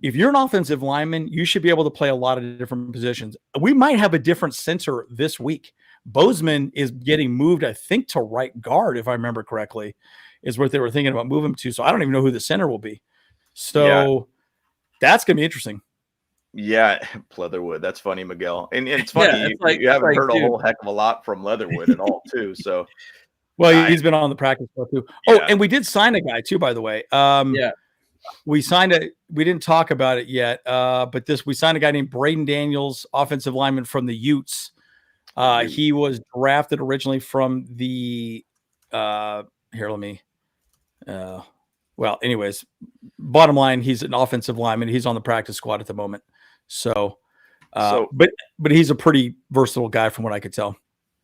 if you're an offensive lineman, you should be able to play a lot of different positions. We might have a different center this week. Bozeman is getting moved, I think, to right guard, if I remember correctly, is what they were thinking about moving him to. So I don't even know who the center will be. So that's going to be interesting. Yeah, Leatherwood. That's funny, Miguel. And it's funny. You haven't heard a whole heck of a lot from Leatherwood at all, too. So, well, he's been on the practice squad, too. Oh, and we did sign a guy, too, by the way. We signed we didn't talk about it yet, but we signed a guy named Braden Daniels, offensive lineman from the Utes. He was drafted originally from the anyways, bottom line, he's an offensive lineman. He's on the practice squad at the moment. But he's a pretty versatile guy from what I could tell.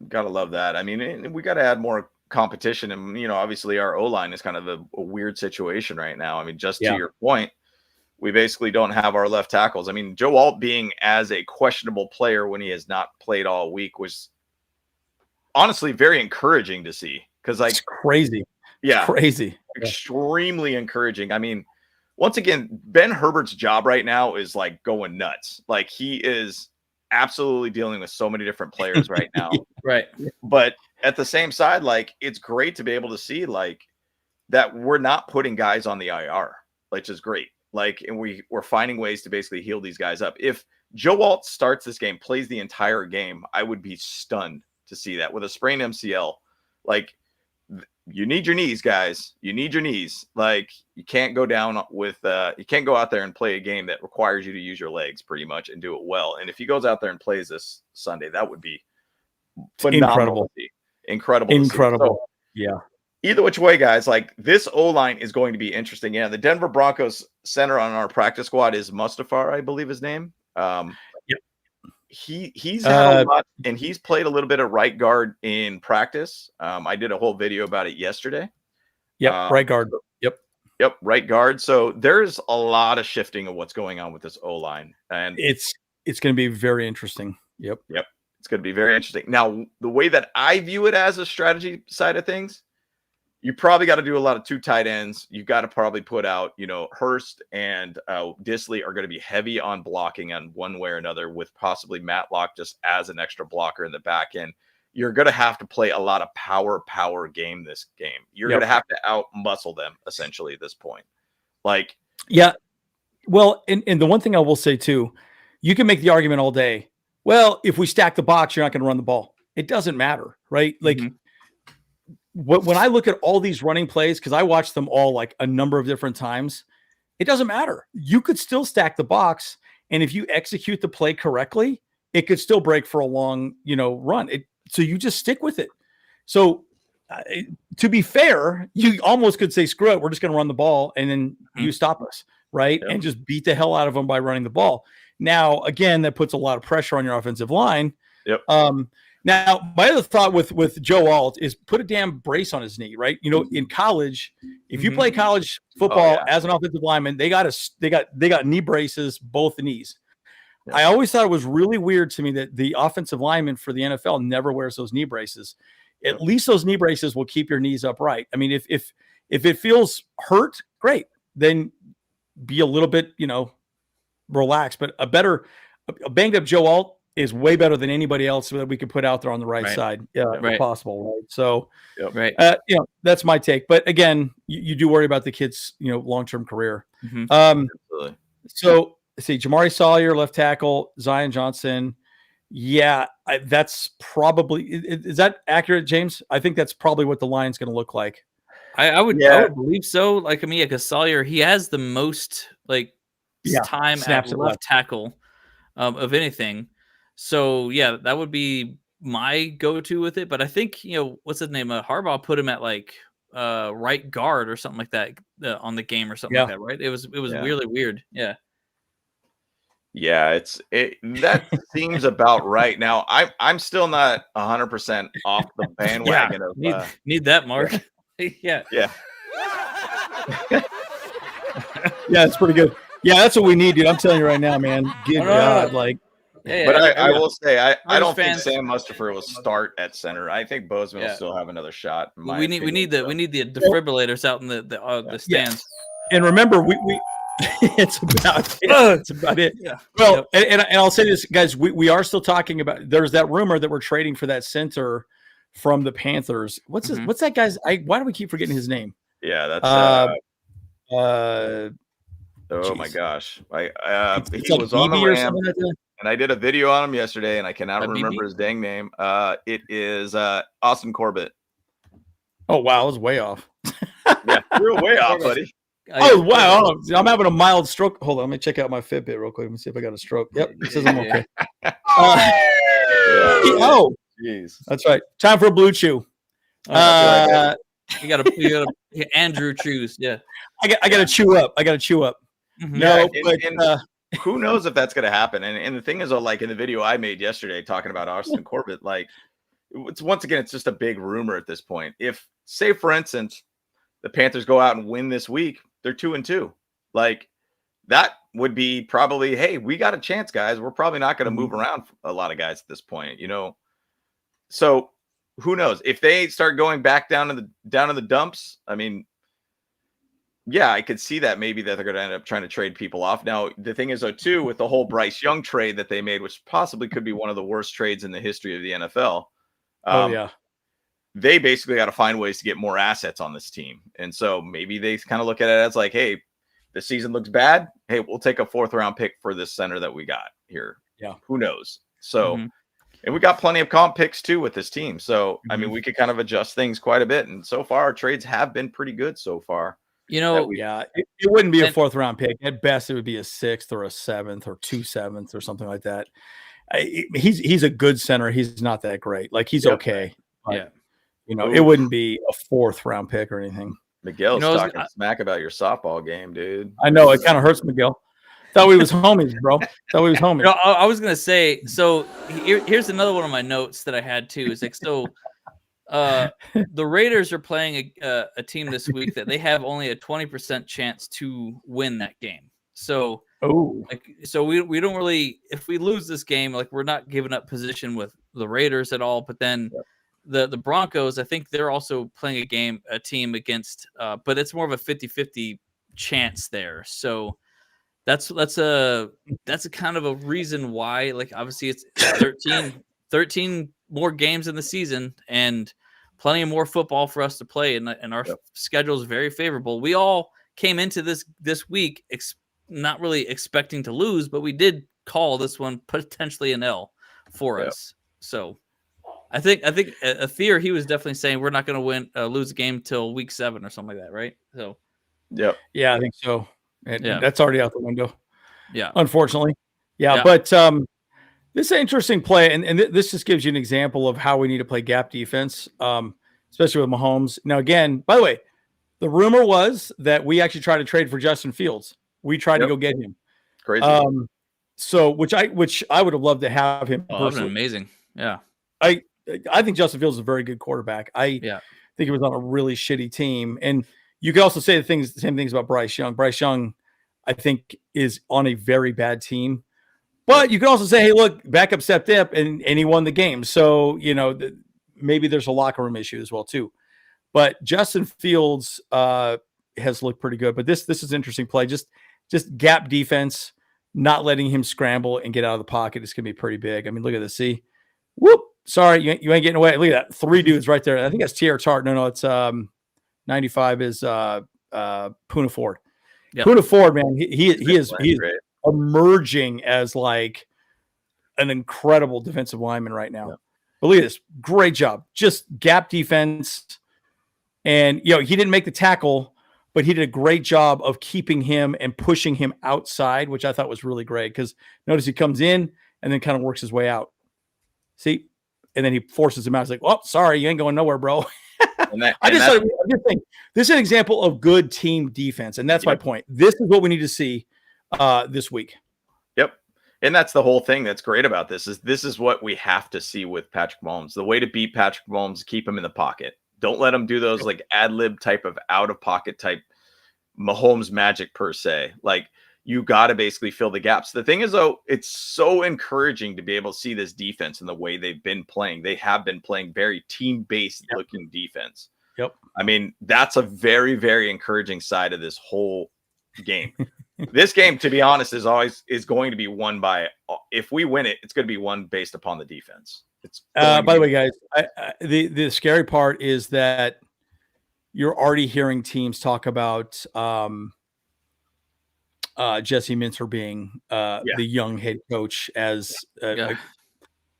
Gotta love that. I mean, we got to add more competition, and you know, obviously our O-line is kind of a weird situation right now. I mean, just to your point, we basically don't have our left tackles. I mean, Joe Alt being as a questionable player when he has not played all week was honestly very encouraging to see, because like it's crazy. Extremely encouraging. I mean, once again, Ben Herbert's job right now is like going nuts. Like he is absolutely dealing with so many different players right now. Right. But at the same side, like it's great to be able to see like that we're not putting guys on the IR, which is great. Like, and we're finding ways to basically heal these guys up. If Joe Alt starts this game, plays the entire game, I would be stunned to see that. With a sprained MCL. Like, you need your knees, guys. You need your knees. Like, you can't go down with you can't go out there and play a game that requires you to use your legs pretty much and do it well. And if he goes out there and plays this Sunday, that would be phenomenal. Incredible. So, yeah. Either which way, guys, like this O-line is going to be interesting. Yeah, the Denver Broncos center on our practice squad is Mustafar, I believe his name. He's had a lot, and he's played a little bit of right guard in practice. I did a whole video about it yesterday. Right guard. Yep, right guard. So there's a lot of shifting of what's going on with this O-line, and it's going to be very interesting. Yep. It's going to be very interesting. Now, the way that I view it as a strategy side of things, you probably got to do a lot of two tight ends. You got to probably put out, you know, Hurst and Disley are going to be heavy on blocking on one way or another, with possibly Matlock just as an extra blocker in the back end. You're going to have to play a lot of power game this game. You're going to have to out muscle them essentially at this point. Like, yeah. Well, and the one thing I will say too, you can make the argument all day. Well, if we stack the box, you're not going to run the ball. It doesn't matter, right? Like, when I look at all these running plays, because I watch them all like a number of different times, it doesn't matter. You could still stack the box, and if you execute the play correctly, it could still break for a long, run. So you just stick with it. So to be fair, you almost could say, screw it, we're just going to run the ball, and then you stop us, right? Yep. And just beat the hell out of them by running the ball. Now, again, that puts a lot of pressure on your offensive line. Yep. Now, my other thought with Joe Alt is put a damn brace on his knee, right? You know, in college, if you play college football as an offensive lineman, they got knee braces, both the knees. Yeah. I always thought it was really weird to me that the offensive lineman for the NFL never wears those knee braces. At least those knee braces will keep your knees upright. I mean, if it feels hurt, great. Then be a little bit, relaxed. But a banged up Joe Alt is way better than anybody else that we could put out there on the right side, if possible. Right. So, that's my take. But again, you do worry about the kid's, long-term career. Absolutely. So see, Jamari Sawyer, left tackle, Zion Johnson. Yeah, that's probably, is that accurate, James? I think that's probably what the line's going to look like. I would believe so. Like, because Sawyer, he has the most time at left tackle of anything. So yeah, that would be my go-to with it. But I think what's his name? Harbaugh put him at right guard or something like that on the game or something like that, right? It was really weird. Yeah. Yeah, that seems about right. Now, I'm still not 100% off the bandwagon of need that, Mark. Yeah. Yeah, it's pretty good. Yeah, that's what we need, dude. I'm telling you right now, man. Good God, but I will say I don't think Sam Mustipher will start at center. I think Bozeman will still have another shot. We need the defibrillators out in the stands. And remember, we it's about it. Yeah. Well, and I'll say this, guys, we are still talking about. There's that rumor that we're trading for that center from the Panthers. What's that guy's? Why do we keep forgetting his name? Yeah, that's oh my gosh, he was on the Rams, and I did a video on him yesterday, and I cannot remember his dang name. It is Austin Corbett. Oh wow, I was way off. Yeah, you're way off, buddy. Oh wow, I'm having a mild stroke. Hold on, let me check out my Fitbit real quick. Let me see if I got a stroke. Yep, it says I'm okay. Jeez, that's right. Time for a blue chew. You gotta Andrew choose. Yeah, I gotta chew up. Mm-hmm. No, but who knows if that's gonna happen? And the thing is, in the video I made yesterday talking about Austin Corbett, it's just a big rumor at this point. If, say, for instance, the Panthers go out and win this week, they're 2-2. That would be probably, hey, we got a chance, guys. We're probably not going to move around a lot of guys at this point, So who knows if they start going back down in the dumps? I mean, yeah, I could see that maybe that they're going to end up trying to trade people off. Now, the thing is, though, too, with the whole Bryce Young trade that they made, which possibly could be one of the worst trades in the history of the NFL. They basically got to find ways to get more assets on this team. And so maybe they kind of look at it as hey, the season looks bad. Hey, we'll take a 4th round pick for this center that we got here. Yeah. Who knows? So, and we got plenty of comp picks too with this team. So, I mean, we could kind of adjust things quite a bit. And so far, our trades have been pretty good so far. It wouldn't be a 4th round pick. At best, it would be a 6th or a 7th or 2 7ths or something like that. He's a good center. He's not that great. He's okay. But, it wouldn't be a 4th round pick or anything. Miguel's talking smack about your softball game, dude. I know, it kind of hurts Miguel. Thought we was homies, bro. I was gonna say. So here's another one of my notes that I had too. Is the Raiders are playing a team this week that they have only a 20% chance to win that game. So we don't really, if we lose this game, we're not giving up position with the Raiders at all. But then the Broncos, I think they're also playing a team against, but it's more of a 50-50 chance there. So that's a kind of a reason why, obviously it's 13 more games in the season and plenty of more football for us to play. And our schedule is very favorable. We all came into this week not really expecting to lose, but we did call this one potentially an L for us. So I think Athir, he was definitely saying we're not going to lose a game till week 7 or something like that, right? So, yeah, I think so. That's already out the window. Yeah, unfortunately. Yeah. But this is an interesting play, and this just gives you an example of how we need to play gap defense, especially with Mahomes. Now, again, by the way, the rumor was that we actually tried to trade for Justin Fields. We tried to go get him. Crazy. So which I would have loved to have him. Oh, that would have been amazing. Yeah. I think Justin Fields is a very good quarterback. I think he was on a really shitty team. And you could also say the same things about Bryce Young. Bryce Young, I think, is on a very bad team. But you could also say, hey, look, backup stepped up and he won the game. So, maybe there's a locker room issue as well, too. But Justin Fields has looked pretty good. But this is an interesting play. Just gap defense, not letting him scramble and get out of the pocket. It's going to be pretty big. I mean, look at this. See? Whoop. Sorry, you ain't getting away. Look at that. 3 dudes right there. I think that's T.R. Tart. No, it's 95 is Poona Ford. Yep. Poona Ford, man, he is emerging as like an incredible defensive lineman right now. Yep. But look at this. Great job. Just gap defense. And, he didn't make the tackle, but he did a great job of keeping him and pushing him outside, which I thought was really great because notice he comes in and then kind of works his way out. See? And then he forces him out. He's like, well, sorry, you ain't going nowhere, bro. I'm just saying, this is an example of good team defense. And that's my point. This is what we need to see this week. Yep. And that's the whole thing that's great about this is what we have to see with Patrick Mahomes. The way to beat Patrick Mahomes, keep him in the pocket. Don't let him do those like ad lib type of out of pocket type Mahomes magic per se. Like, you got to basically fill the gaps. The thing is, though, it's so encouraging to be able to see this defense and the way they've been playing. They have been playing very team-based looking defense. Yep. I mean, that's a very, very encouraging side of this whole game. This game, to be honest, is going to be won by, if we win it, it's going to be won based upon the defense. It's by the way, guys, the scary part is that you're already hearing teams talk about Jesse Minter being the young head coach as a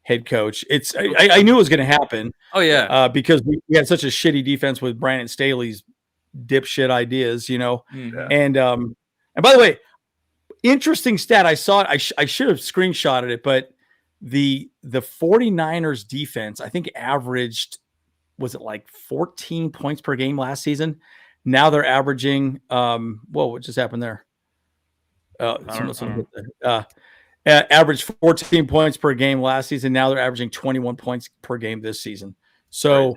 head coach. I knew it was going to happen. Oh yeah, because we had such a shitty defense with Brandon Staley's dipshit ideas, And by the way, interesting stat. I saw it. I should have screenshotted it, but the 49ers defense, I think, averaged, was it like 14 points per game last season? Now they're averaging what just happened there? Averaged 14 points per game last season. Now they're averaging 21 points per game this season. So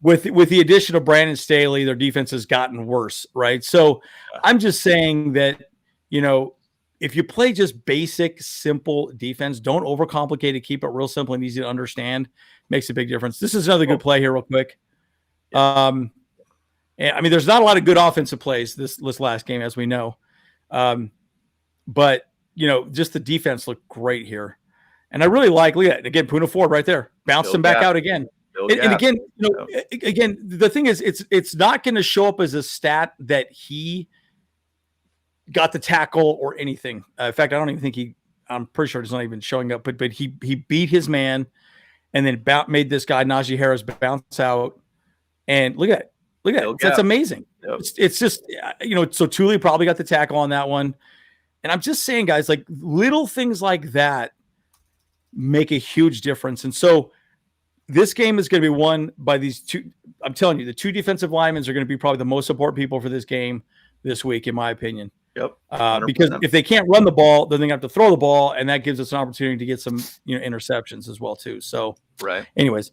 with the addition of Brandon Staley, their defense has gotten worse, right? So I'm just saying that, if you play just basic, simple defense, don't overcomplicate it. Keep it real simple and easy to understand. Makes a big difference. This is another good play here real quick. I mean, there's not a lot of good offensive plays this last game, as we know. But, just the defense looked great here. And I really look at it. Again, Poona Ford right there. Bounced him back out again. And again, again, the thing is, it's not going to show up as a stat that he got the tackle or anything. In fact, I don't even think I'm pretty sure it's not even showing up, but he beat his man and then made this guy, Najee Harris, bounce out. And look at it. That's amazing. Yep. It's just, so Thule probably got the tackle on that one. And I'm just saying, guys, like little things like that make a huge difference. And so this game is going to be won by these two. I'm telling you, the two defensive linemen are going to be probably the most important people for this game this week, in my opinion. Yep. Because if they can't run the ball, then they have to throw the ball, and that gives us an opportunity to get some, interceptions as well too. So, anyways,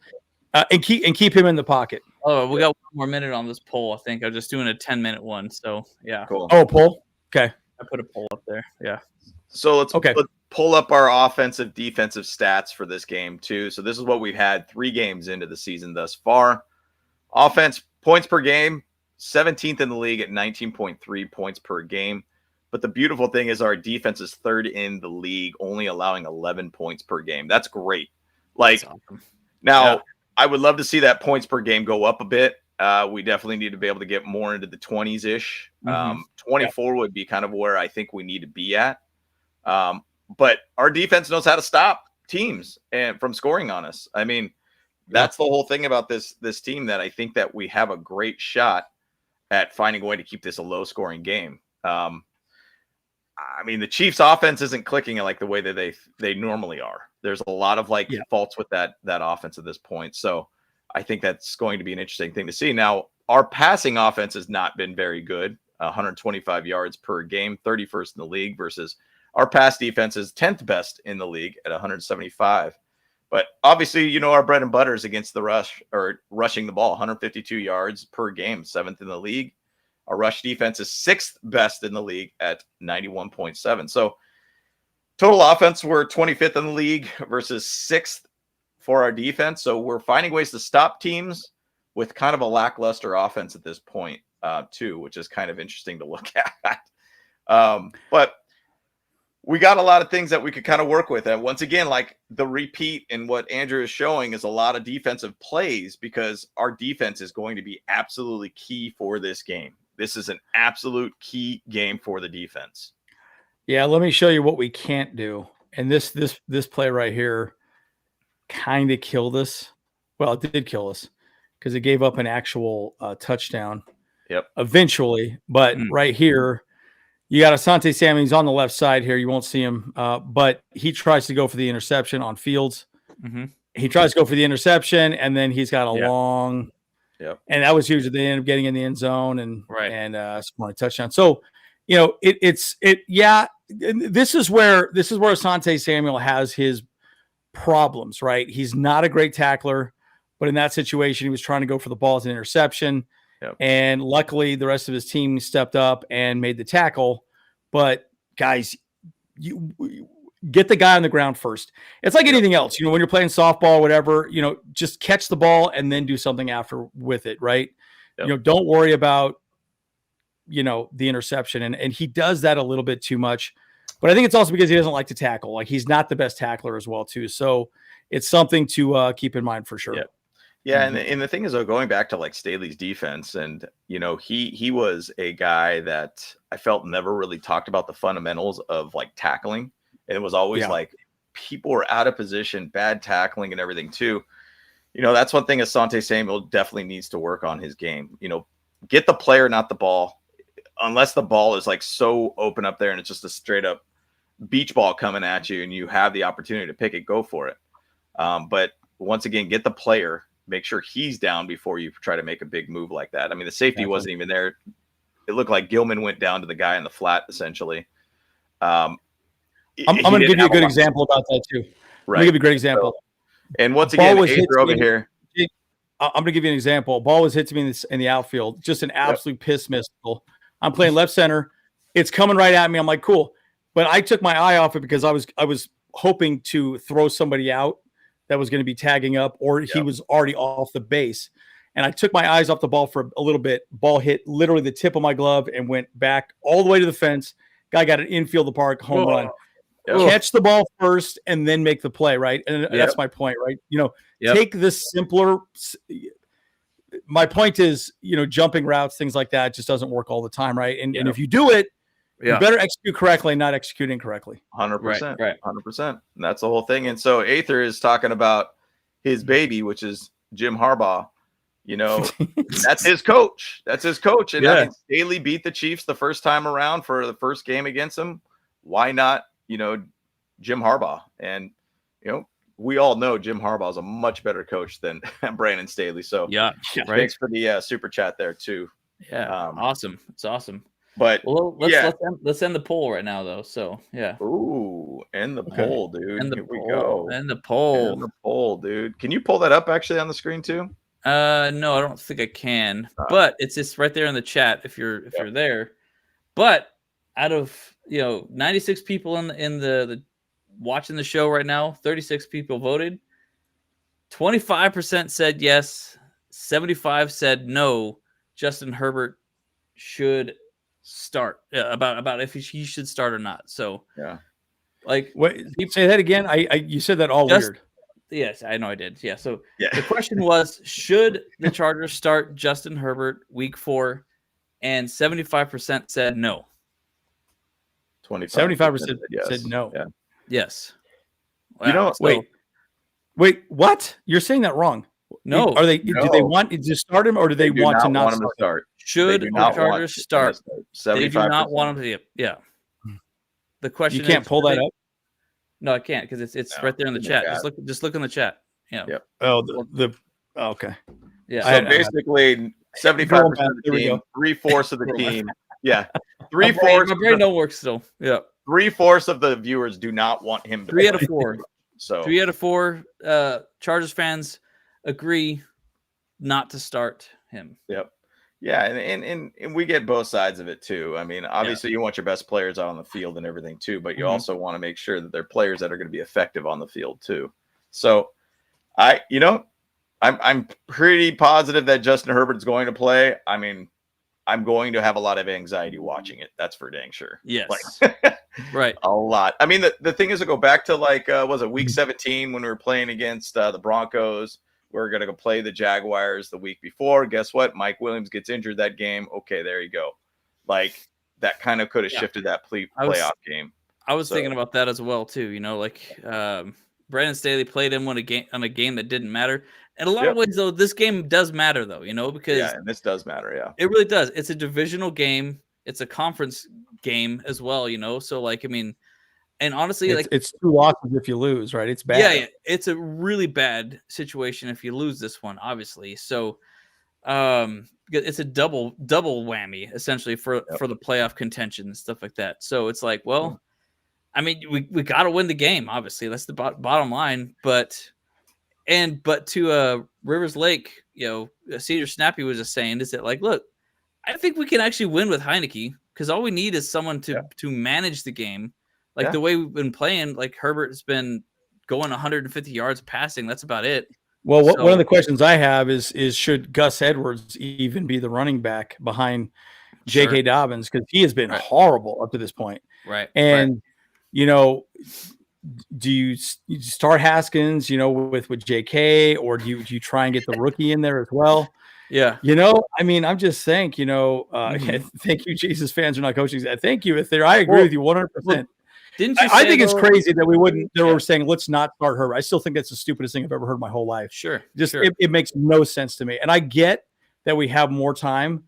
and keep him in the pocket. Oh, we got one more minute on this poll. I think I'm just doing a 10-minute one. So yeah. Cool. Oh, poll. Okay. I put a poll up there. Yeah. So let's pull up our offensive defensive stats for this game too. So this is what we've had 3 games into the season thus far. Offense points per game, 17th in the league at 19.3 points per game. But the beautiful thing is our defense is 3rd in the league, only allowing 11 points per game. That's great. Like, awesome. Now, I would love to see that points per game go up a bit. We definitely need to be able to get more into the 20s-ish. 24 would be kind of where I think we need to be at. But our defense knows how to stop teams and from scoring on us. I mean, that's the whole thing about this team, that I think that we have a great shot at finding a way to keep this a low-scoring game. I mean, the Chiefs' offense isn't clicking like the way that they normally are. There's a lot of faults with that offense at this point. So I think that's going to be an interesting thing to see. Now, our passing offense has not been very good. 125 yards per game, 31st in the league, versus our pass defense is 10th best in the league at 175. But obviously, our bread and butter is against the rush or rushing the ball, 152 yards per game, 7th in the league. Our rush defense is 6th best in the league at 91.7. So total offense, we're 25th in the league versus 6th for our defense. So we're finding ways to stop teams with kind of a lackluster offense at this point, too, which is kind of interesting to look at. But we got a lot of things that we could kind of work with. And once again, like the repeat and what Andrew is showing is a lot of defensive plays, because our defense is going to be absolutely key for this game. This is an absolute key game for the defense. Yeah, let me show you what we can't do. And this play right here kind of killed us. Well, it did kill us because it gave up an actual touchdown. Yep. Eventually, but right here, you got Asante Samuel. He's on the left side here. You won't see him, but he tries to go for the interception on Fields. Mm-hmm. He tries to go for the interception, and then he's got a long. Yep. And that was huge. They ended up getting in the end zone and scoring a touchdown. So, this is where Asante Samuel has his problems, right? He's not a great tackler, but in that situation, he was trying to go for the ball as an interception. Yep. And luckily, the rest of his team stepped up and made the tackle. But guys, you get the guy on the ground first. It's like anything else, when you're playing softball, or whatever, just catch the ball and then do something after with it, right? Yep. Don't worry about, the interception. And he does that a little bit too much. But I think it's also because he doesn't like to tackle. Like, he's not the best tackler as well, too. So it's something to keep in mind for sure. Yep. Yeah, and the thing is, though, going back to like Staley's defense, and he was a guy that I felt never really talked about the fundamentals of like tackling, and it was always like people were out of position, bad tackling, and everything too. That's one thing Asante Samuel definitely needs to work on his game. Get the player, not the ball, unless the ball is like so open up there and it's just a straight up beach ball coming at you, and you have the opportunity to pick it, go for it. But once again, get the player. Make sure he's down before you try to make a big move like that. I mean, the safety wasn't even there. It looked like Gilman went down to the guy in the flat, essentially. I'm going to give you a good example about that, too. Right. I'm going to give you a great example. And once again, Aether over here. I'm going to give you an example. Ball was hit to me in the outfield. Just an absolute piss missile. I'm playing left center. It's coming right at me. I'm like, cool. But I took my eye off it because I was hoping to throw somebody out that was going to be tagging up, or he was already off the base. And I took my eyes off the ball for a little bit. Ball hit literally the tip of my glove and went back all the way to the fence. Guy got an infield of the park home run. Catch the ball first and then make the play, right? And that's my point, right? Take the simpler. My point is, jumping routes, things like that just doesn't work all the time, right? And if you do it, you better execute correctly, not execute incorrectly. 100%. Right. 100%. And that's the whole thing. And so Aether is talking about his baby, which is Jim Harbaugh. That's his coach. That's his coach. And I mean, Staley beat the Chiefs the first time around for the first game against him. Why not, Jim Harbaugh? And, we all know Jim Harbaugh is a much better coach than Brandon Staley. So thanks for the super chat there too. Yeah. Awesome. It's awesome. But let's end the poll right now, though. So Ooh, end the poll, dude. Here we go. End the poll, dude. Can you pull that up actually on the screen too? No, I don't think I can. But it's just right there in the chat if you're there. But out of 96 people in the watching the show right now, 36 people voted. 25% said yes. 75 said no. Justin Herbert should start. About if he should start or not. So wait, say that again. You said that all weird. Yes, I know I did. Yeah. So the question was, should the Chargers start Justin Herbert week 4? And 75% said no. 75% said no. Yeah. Yes. Wow. Wait, what? You're saying that wrong. No. Are they? Do they want to start him, or do they want to not start? Should the Chargers start? They do not want him to. Yeah. The question. You can't pull that up. No, I can't because it's right there in the chat. Just look in the chat. Yeah. Yep. Oh, okay. Yeah. So basically, 75% of the team, 3/4 of the team. Yeah. 3/4. My brain don't work still. Yeah. 3/4 of the viewers do not want him to 3 out of 4. So 3 out of 4 Chargers fans agree not to start him. Yep. Yeah, and we get both sides of it too. I mean, obviously you want your best players out on the field and everything too, but you also want to make sure that they're players that are going to be effective on the field too. So I'm pretty positive that Justin Herbert is going to play. I mean, I'm going to have a lot of anxiety watching it. That's for dang sure. Yes. Right. A lot. I mean, the thing is to go back to was it week 17 when we were playing against the Broncos? We're going to go play the Jaguars the week before. Guess what? Mike Williams gets injured that game. Okay, there you go. Like that kind of could have shifted that playoff game. I was thinking about that as well too. Brandon Staley played him on a game that didn't matter. In a lot of ways, though, this game does matter, though. Because and this does matter. Yeah, it really does. It's a divisional game. It's a conference game as well. So and honestly, it's 2 losses if you lose, right? It's bad. Yeah, it's a really bad situation if you lose this one, obviously. So, it's a double whammy essentially for the playoff contention and stuff like that. So it's like, well, I mean, we got to win the game. Obviously, that's the bottom line. But to Rivers Lake, Cedar Snappy was just saying is that look, I think we can actually win with Heineke because all we need is someone to manage the game. The way we've been playing, Herbert has been going 150 yards passing. That's about it. Well, one of the questions I have is should Gus Edwards even be the running back behind J.K. Dobbins? Because he has been horrible up to this point. Right. And, do you start Haskins, with J.K., or do you try and get the rookie in there as well? Yeah. I'm just saying, thank you, Jesus fans are not coaching. Thank you. I agree with you 100%. Didn't you? I think it's crazy that we wouldn't. They were saying let's not start Herbert. I still think that's the stupidest thing I've ever heard in my whole life. Sure, It makes no sense to me. And I get that we have more time,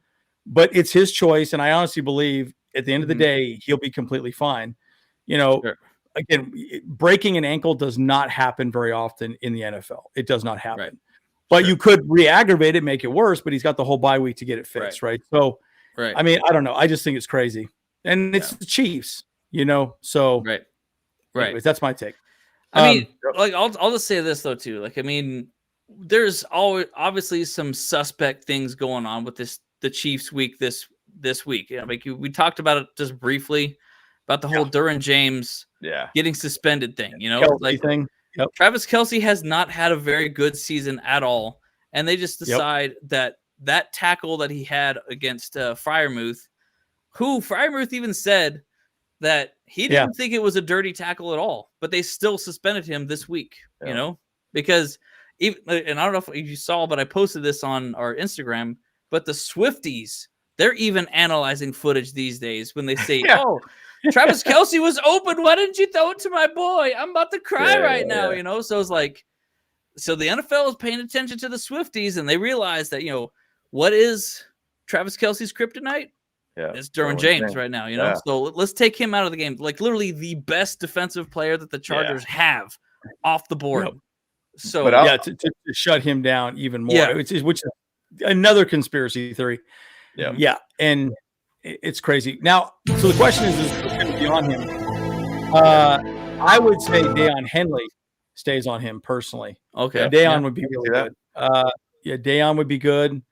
but it's his choice. And I honestly believe at the end of the day he'll be completely fine. Again, breaking an ankle does not happen very often in the NFL. It does not happen. Right. But you could re-aggravate it, make it worse. But he's got the whole bye week to get it fixed, right? So, I don't know. I just think it's crazy, and it's the Chiefs. So right. Anyways, that's my take. I'll just say this though too. There's always obviously some suspect things going on with the Chiefs week this week. We talked about it just briefly about the whole Derwin James getting suspended thing. Kelce thing. Yep. Travis Kelce has not had a very good season at all, and they just decide that tackle that he had against Freiermuth, who Freiermuth even said that he didn't think it was a dirty tackle at all, but they still suspended him this week, because even, and I don't know if you saw, but I posted this on our Instagram, but the Swifties, they're even analyzing footage these days when they say, oh, Travis Kelce was open. Why didn't you throw it to my boy? I'm about to cry right now, So it's so the NFL is paying attention to the Swifties and they realize that, what is Travis Kelce's kryptonite? It's Derwin James right now, So let's take him out of the game. Literally the best defensive player that the Chargers have off the board. So to shut him down even more, which is another conspiracy theory. Yeah, and it's crazy. Now, so the question is going to be on him. I would say Deion Henley stays on him personally. Okay, Deion would be really good. Deion would be good.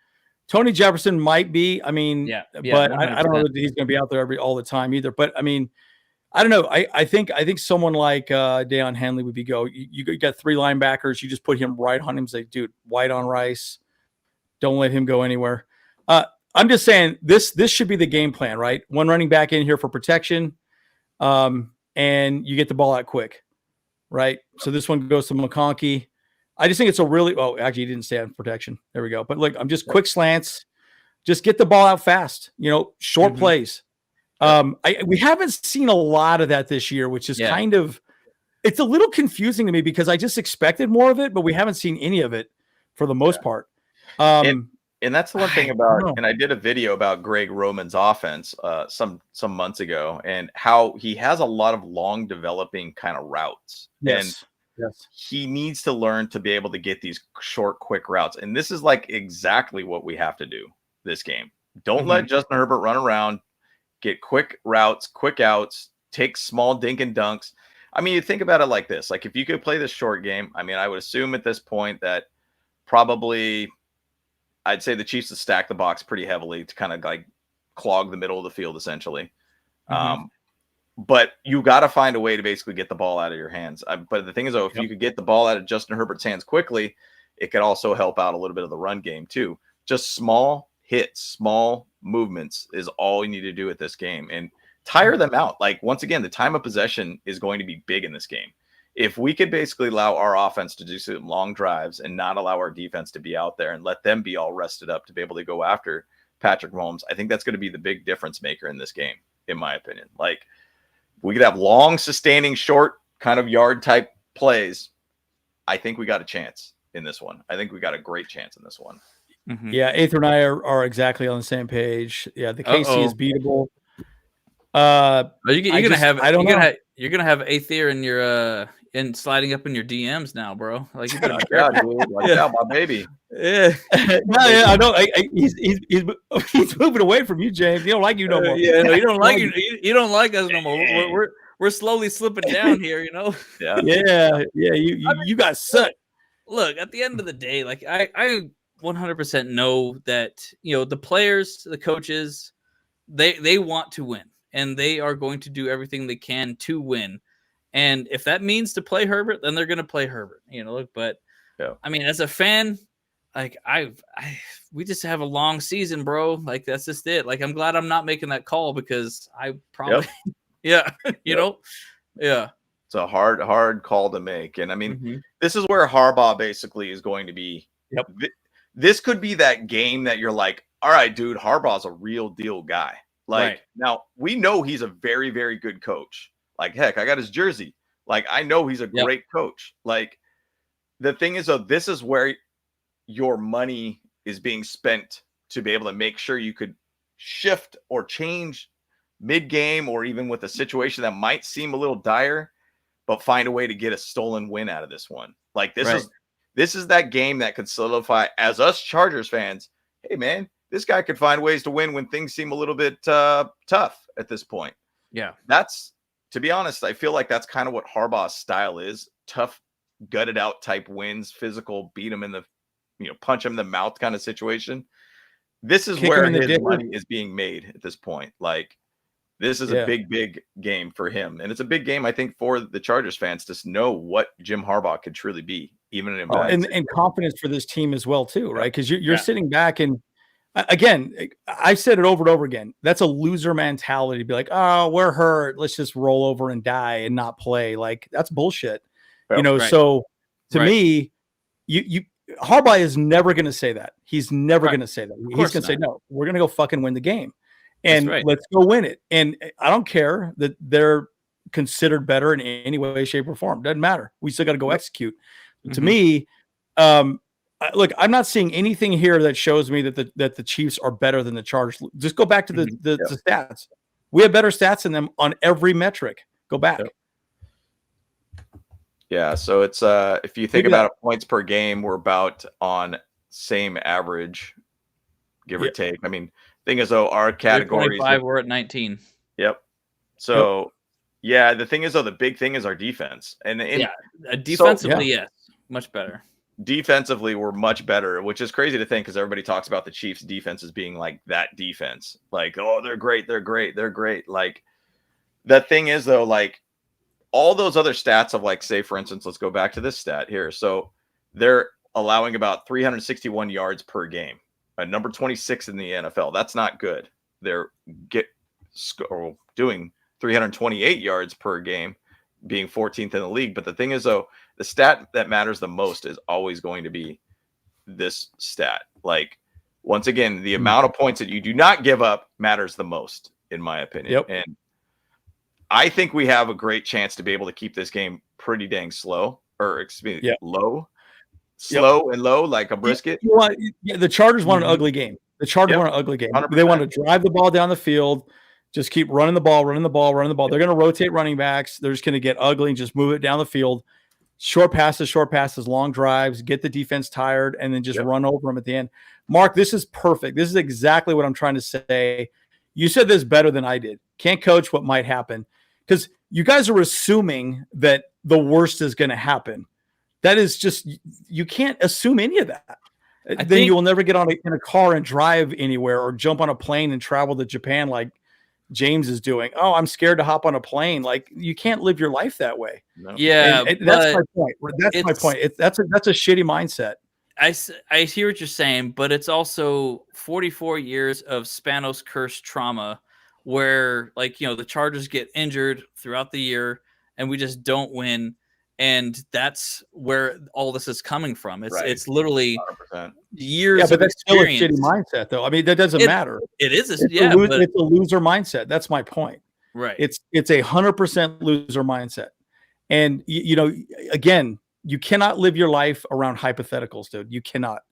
Tony Jefferson might be. But I don't know that he's going to be out there all the time either. But I don't know. I think someone like Deion Henley would be go. You got 3 linebackers. You just put him right on him. Say, dude, white on rice. Don't let him go anywhere. I'm just saying this should be the game plan, right? 1 running back in here for protection, and you get the ball out quick, right? So this one goes to McConkey. I just think it's actually he didn't stay on protection. There we go. But look, I'm just quick slants. Just get the ball out fast, short plays. We haven't seen a lot of that this year, which is kind of, it's a little confusing to me because I just expected more of it, but we haven't seen any of it for the most part. And that's the one thing about, and I did a video about Greg Roman's offense some months ago and how he has a lot of long developing kind of routes. Yes. He needs to learn to be able to get these short, quick routes. And this is exactly what we have to do this game. Don't let Justin Herbert run around, get quick routes, quick outs, take small dink and dunks. I mean, you think about it like this. Like, if you could play this short game, I mean, I would assume at this point that probably I'd say the Chiefs would stack the box pretty heavily to kind of like clog the middle of the field, essentially. But you got to find a way to basically get the ball out of your hands. But the thing is, though, if you could get the ball out of Justin Herbert's hands quickly, it could also help out a little bit of the run game too. Just small hits, small movements is all you need to do at this game, and tire them out. Like, once again, the time of possession is going to be big in this game. If we could basically allow our offense to do some long drives and not allow our defense to be out there and let them be all rested up to be able to go after Patrick Mahomes, I think that's going to be the big difference maker in this game, in my opinion. Like, we could have long, sustaining, short kind of yard type plays. I think we got a chance in this one. I think we got a great chance in this one. Yeah, Aether and I are exactly on the same page. Yeah, the KC is beatable. You're gonna have Aether in your and sliding up in your DMs now, bro. Like, you better be careful. My baby. Yeah, I know. He's moving away from you, James. He don't like you no more. Yeah, no, you don't like you. You don't like us no more. We're slowly slipping down here, you know. Yeah. You got sucked. Look, at the end of the day, like I 100% know that, you know, the players, the coaches, they want to win, and they are going to do everything they can to win. And if that means to play Herbert, then they're going to play Herbert, you know. But I mean, as a fan, like we just have a long season, bro. Like, that's just it. Like, I'm glad I'm not making that call, because I probably, you know, it's a hard call to make. And I mean, this is where Harbaugh basically is going to be. This could be that game that you're like, all right, dude, Harbaugh's a real deal guy. Like, now we know he's a very, very good coach. Like, heck, I got his jersey. Like, I know he's a great coach. Like, the thing is, though, this is where your money is being spent to be able to make sure you could shift or change mid-game, or even with a situation that might seem a little dire, but find a way to get a stolen win out of this one. Like, this is that game that could solidify, as us Chargers fans, hey, man, this guy could find ways to win when things seem a little bit tough at this point. Yeah. That's, to be honest, I feel like that's kind of what Harbaugh's style is. Tough, gutted out type wins, physical, beat him in the, punch him in the mouth kind of situation. This is where his money is being made at this point. Like, this is a big, big game for him. And it's a big game, I think, for the Chargers fans to know what Jim Harbaugh could truly be, even in and confidence for this team as well, too, right? Because you're sitting back, and again, I've said it over and over again. That's a loser mentality to be like, oh, we're hurt, let's just roll over and die and not play. Like, that's bullshit. So to me, you Harbaugh is never going to say that. He's never going to say that. He's going to say, no, we're going to go fucking win the game. And let's go win it. And I don't care that they're considered better in any way, shape, or form. Doesn't matter. We still got to go execute. To me, look, I'm not seeing anything here that shows me that the Chiefs are better than the Chargers. Just go back to the stats. We have better stats than them on every metric. Go back. Yeah, so it's if you think about it, points per game, we're about on same average, give or take. I mean, thing is, though, our categories, 25, we're at 19. Yep. So the thing is, though, the big thing is our defense, and defensively, yes, much better. Defensively, we're much better, which is crazy to think, because everybody talks about the Chiefs' defense as being like that defense, like, oh, they're great. Like, the thing is, though, like, all those other stats of, like, say, for instance, let's go back to this stat here. So they're allowing about 361 yards per game, number 26 in the NFL. That's not good. They're doing 328 yards per game, being 14th in the league. But the thing is, though, the stat that matters the most is always going to be this stat. Like, once again, the amount of points that you do not give up matters the most, in my opinion. And I think we have a great chance to be able to keep this game pretty dang slow, or low, and low, like a brisket. The Chargers want an ugly game. The Chargers want an ugly game. 100%. They want to drive the ball down the field, just keep running the ball. They're going to rotate running backs. They're just going to get ugly and just move it down the field. Short passes, long drives, get the defense tired, and then just run over them at the end. Mark, this is perfect. This is exactly what I'm trying to say. You said this better than I did. Can't coach what might happen. Because you guys are assuming that the worst is going to happen. That is just, you can't assume any of that. Then you will never get in a car and drive anywhere or jump on a plane and travel to Japan like James is doing. Oh, I'm scared to hop on a plane. Like, you can't live your life that way. No. Yeah, and that's my point. That's my point. That's a shitty mindset. I hear what you're saying, but it's also 44 years of Spanos curse trauma where, like, the Chargers get injured throughout the year and we just don't win. And that's where all this is coming from. It's literally 100%. Years but of that's experience. Still a shitty mindset, though. I mean, that doesn't matter. It is. It's a loser mindset. That's my point. Right. It's a 100% loser mindset. And, again, you cannot live your life around hypotheticals, dude. You cannot.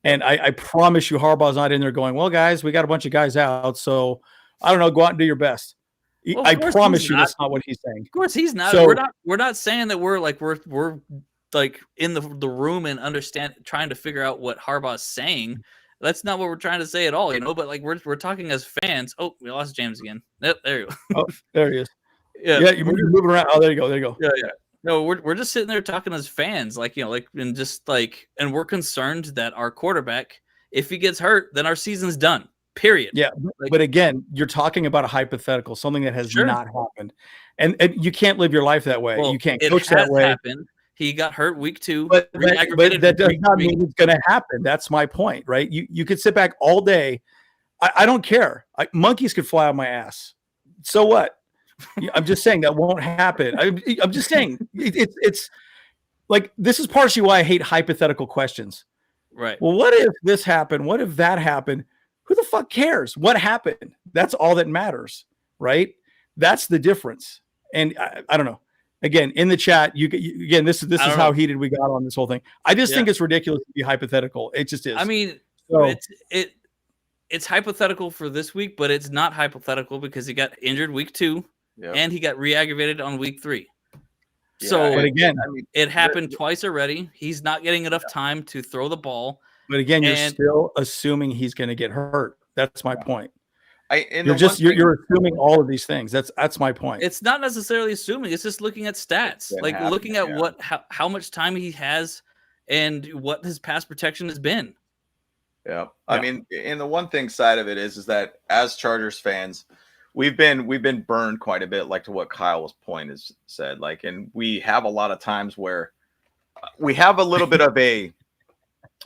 And I promise you, Harbaugh's not in there going, well, guys, we got a bunch of guys out. So, I don't know, go out and do your best. Well, I promise you that's not what he's saying. Of course he's not. So, we're not saying that we're like in the room and trying to figure out what Harbaugh's saying. That's not what we're trying to say at all, but like we're talking as fans. Oh, we lost James again. Yep, there you go. Oh, there he is. Yeah, you're moving around. Oh, there you go. Yeah. No, we're just sitting there talking as fans, and we're concerned that our quarterback, if he gets hurt, then our season's done. Period. Yeah, but again, you're talking about a hypothetical, something that has not happened, and you can't live your life that way. Well, you can't coach that way. Happened. He got hurt week 2. But that does not mean it's going to happen. That's my point, right? You could sit back all day. I don't care. Monkeys could fly out my ass. So what? I'm just saying that won't happen. I'm just saying it's like, this is partially why I hate hypothetical questions. Right. Well, what if this happened? What if that happened? Who the fuck cares? What happened? That's all that matters, right? That's the difference. And I don't know. Again, in the chat, again, this is how heated we got on this whole thing. I just think it's ridiculous to be hypothetical. It just is. I mean, it's hypothetical for this week, but it's not hypothetical because he got injured week 2 and he got re-aggravated on week 3. Yeah, so, but again, it happened twice already. He's not getting enough time to throw the ball. But again, you're still assuming he's going to get hurt. That's my point. You're assuming all of these things. That's my point. It's not necessarily assuming. It's just looking at stats, looking at how much time he has and what his pass protection has been. Yeah, I mean, and the one thing side of it is that as Chargers fans, we've been burned quite a bit, like to what Kyle's point has said. Like, and we have a lot of times where we have a little bit of a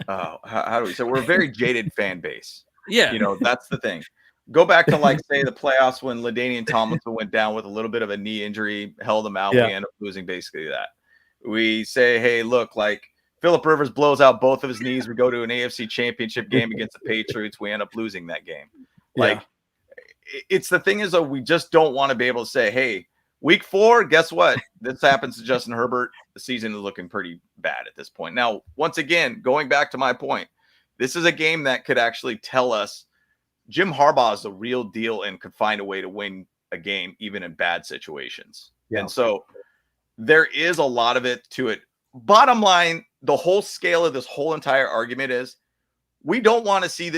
how do we say, we're a very jaded fan base. Yeah, that's the thing. Go back to, like, say, the playoffs when LaDainian Tomlinson went down with a little bit of a knee injury, held him out. We end up losing basically that. We say, hey, look, like, Phillip Rivers blows out both of his knees. We go to an AFC championship game against the Patriots. We end up losing that game. Like, it's the thing is, though, we just don't want to be able to say, hey, week 4, guess what? This happens to Justin Herbert. The season is looking pretty bad at this point. Now, once again, going back to my point, this is a game that could actually tell us Jim Harbaugh is the real deal and could find a way to win a game even in bad situations. Yeah. And so there is a lot of it to it. Bottom line, the whole scale of this whole entire argument is we don't want to see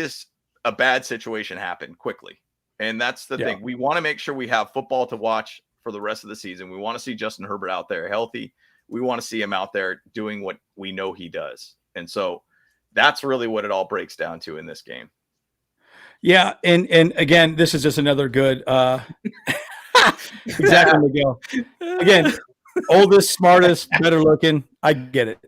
a bad situation happen quickly. And that's the thing. We want to make sure we have football to watch for the rest of the season. We want to see Justin Herbert out there healthy. We want to see him out there doing what we know he does. And so that's really what it all breaks down to in this game. Yeah, and again, this is just another good exactly, Miguel. Again, oldest, smartest, better looking. I get it.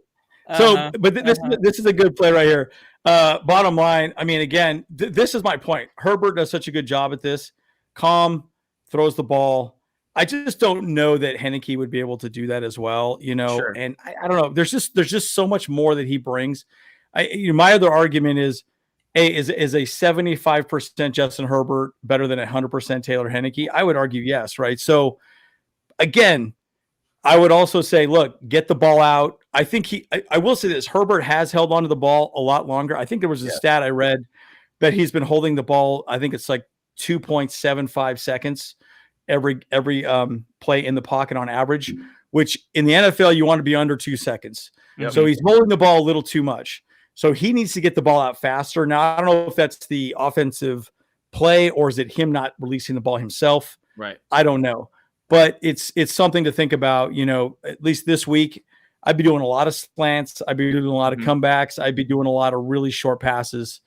So, but this is a good play right here. Bottom line, I mean, again, this is my point. Herbert does such a good job at this. Calm, throws the ball. I just don't know that Heinicke would be able to do that as well, Sure. And I don't know. There's just so much more that he brings. My other argument is, is a 75% Justin Herbert better than 100% Taylor Heinicke? I would argue yes, right? So, again, I would also say, look, get the ball out. I think I will say this, Herbert has held onto the ball a lot longer. I think there was a stat I read that he's been holding the ball, I think it's like 2.75 seconds every play in the pocket on average, which in the NFL, you want to be under 2 seconds. Yep. So he's holding the ball a little too much. So he needs to get the ball out faster. Now, I don't know if that's the offensive play or is it him not releasing the ball himself? Right. I don't know. but it's something to think about. At least this week, I'd be doing a lot of slants. I'd be doing a lot of comebacks. I'd be doing a lot of really short passes.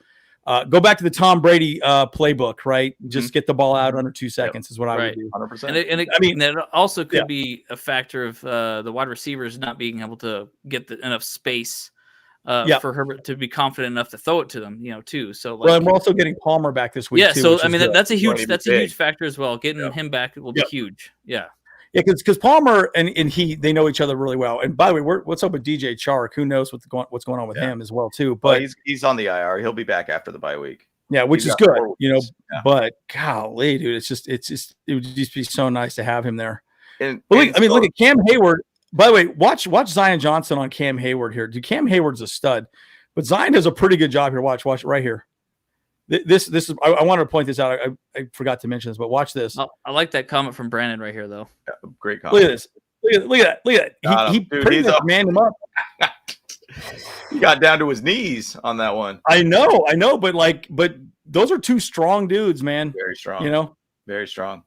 Go back to the Tom Brady playbook, right? Just get the ball out under 2 seconds is what I would do. 100%. And that also could be a factor of the wide receivers not being able to get enough space for Herbert to be confident enough to throw it to them, too. So, and we're also getting Palmer back this week. Yeah, too, so I mean that's a huge factor as well. Getting him back will be huge. Yeah. Yeah, because Palmer and they know each other really well. And by the way, what's up with DJ Chark? Who knows what's going on with him as well too? But he's on the IR. He'll be back after the bye week. Yeah, which is good, But golly, dude, it would just be so nice to have him there. Look at Cam Hayward. By the way, watch Zion Johnson on Cam Hayward here. Dude, Cam Hayward's a stud, but Zion does a pretty good job here. Watch right here. This is. I wanted to point this out. I forgot to mention this, but watch this. I like that comment from Brandon right here, though. Yeah, great comment. Look at this. Look at that. He pretty much manned him up. He got down to his knees on that one. I know, but those are two strong dudes, man. Very strong. Very strong.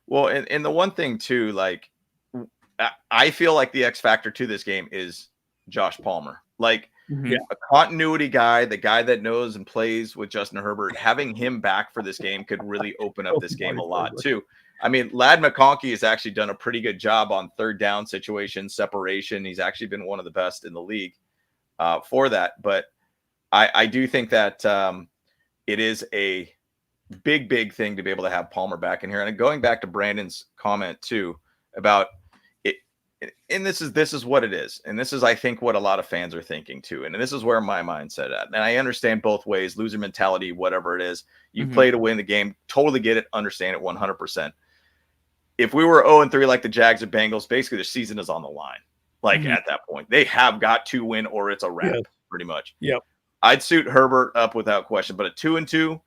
Well, and the one thing too, like I feel like the X factor to this game is Josh Palmer. Like. A continuity guy, the guy that knows and plays with Justin Herbert, having him back for this game could really open up this game a lot too. I mean, Ladd McConkey has actually done a pretty good job on third down situations, separation. He's actually been one of the best in the league for that. But I do think that it is a big thing to be able to have Palmer back in here. And going back to Brandon's comment too about and this is what it is. And this is, I think, what a lot of fans are thinking too. And this is where my mindset at. And I understand both ways, loser mentality, whatever it is. You play to win the game. Totally get it. Understand it 100%. If we were 0-3 like the Jags or Bengals, basically the season is on the line. Like at that point, they have got to win or it's a wrap pretty much. Yep. I'd suit Herbert up without question, but a 2-2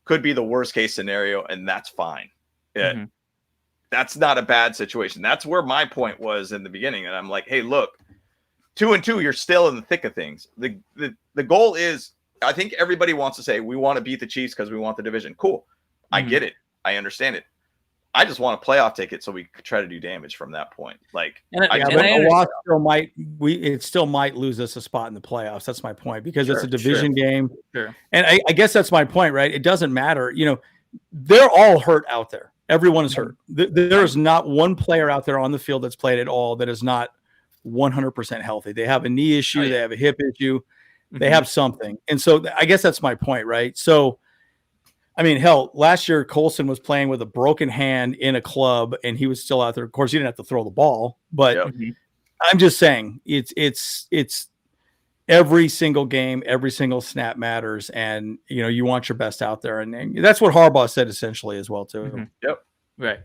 could be the worst case scenario. And that's fine. Yeah. That's not a bad situation. That's where my point was in the beginning. And I'm like, hey, look, 2-2, you're still in the thick of things. The goal is, I think everybody wants to say, we want to beat the Chiefs because we want the division. Cool. I get it. I understand it. I just want a playoff ticket so we could try to do damage from that point. Like, it still might lose us a spot in the playoffs. That's my point, because it's a division game. Sure. And I guess that's my point, right? It doesn't matter. They're all hurt out there. Everyone is hurt. There is not one player out there on the field that's played at all that is not 100% healthy. They have a knee issue. They have a hip issue. They have something. And so I guess that's my point, right? So, I mean, hell, last year Colson was playing with a broken hand in a club and he was still out there. Of course, he didn't have to throw the ball, but I'm just saying it's every single game, every single snap matters. And, you want your best out there. And that's what Harbaugh said essentially as well, too. Yep. Right.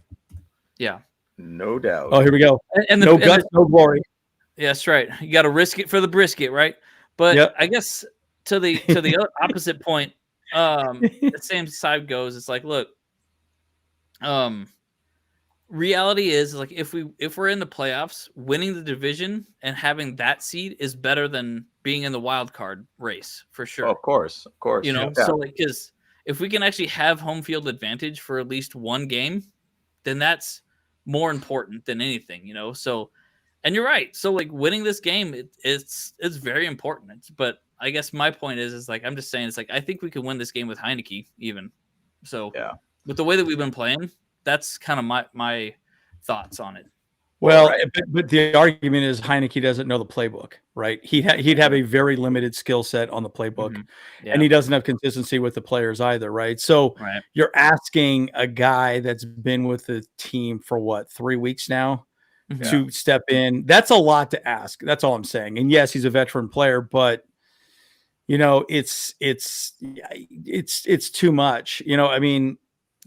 Yeah. No doubt. Oh, here we go. No guts, no glory. Yeah, that's right. You got to risk it for the brisket, right? But I guess to the opposite point, the same side goes. It's like, look, reality is like if we're in the playoffs, winning the division and having that seed is better than being in the wild card race for sure. Oh, of course. So like, because if we can actually have home field advantage for at least one game, then that's more important than anything, So, and you're right. So like winning this game, it's very important. But I guess my point is like I'm just saying it's like I think we could win this game with Heineke even. So with the way that we've been playing, that's kind of my thoughts on it. Well, but the argument is Heineke doesn't know the playbook, right? He'd have a very limited skill set on the playbook, and he doesn't have consistency with the players either, right? So you're asking a guy that's been with the team for 3 weeks now to step in. That's a lot to ask. That's all I'm saying. And yes, he's a veteran player, but it's too much. I mean,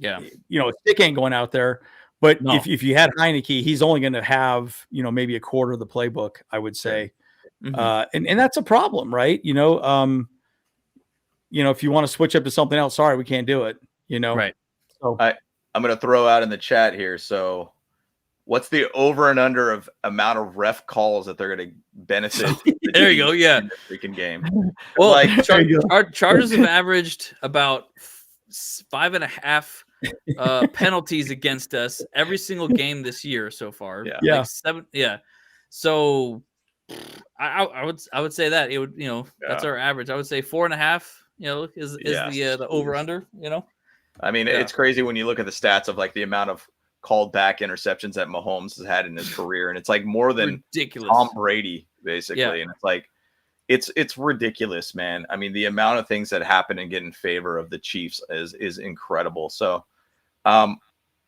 a stick ain't going out there. But if you had Heineke, he's only going to have, maybe a quarter of the playbook, I would say. And that's a problem, right? If you want to switch up to something else, sorry, we can't do it, Right. So I'm going to throw out in the chat here. So what's the over and under of amount of ref calls that they're going to benefit? There you go. Yeah. Freaking game. Well, our Chargers have averaged about 5.5 penalties against us every single game this year so far. Yeah. Like 7. Yeah. So I would say that it would, that's our average. I would say 4.5, is the over under, I mean, it's crazy when you look at the stats of like the amount of called back interceptions that Mahomes has had in his career. And it's like more than ridiculous. Tom Brady, basically. Yeah. And it's like, it's ridiculous, man. I mean, the amount of things that happen and get in favor of the Chiefs is incredible. So I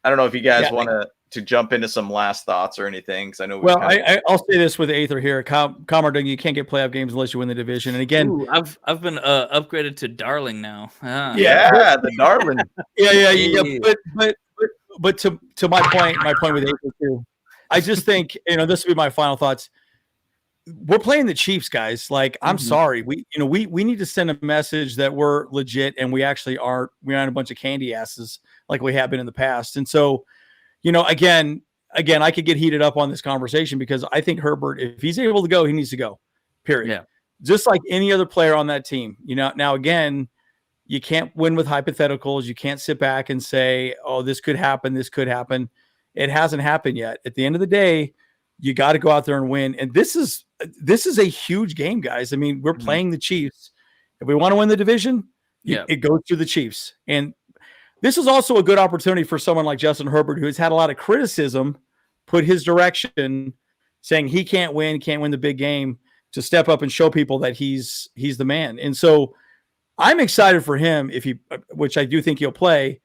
don't know if you guys want to jump into some last thoughts or anything. Cause I know. I'll say this with Aether here. Comrade, you can't get playoff games unless you win the division. And again, I've been upgraded to Darling now. Yeah, the Darling. Yeah. But to my point with Aether too, I just think, this will be my final thoughts. We're playing the Chiefs, guys. Like, I'm sorry. We need to send a message that we're legit and we actually aren't a bunch of candy asses like we have been in the past. And so, again, I could get heated up on this conversation because I think Herbert, if he's able to go, he needs to go, period. Yeah. Just like any other player on that team, now again, you can't win with hypotheticals. You can't sit back and say, oh, this could happen. This could happen. It hasn't happened yet. At the end of the day, you got to go out there and win. And this is a huge game, guys. I mean, we're playing the Chiefs. If we want to win the division, it goes through the Chiefs. And this is also a good opportunity for someone like Justin Herbert, who has had a lot of criticism put his direction, saying he can't win the big game, to step up and show people that he's the man. And so I'm excited for him, which I do think he'll play,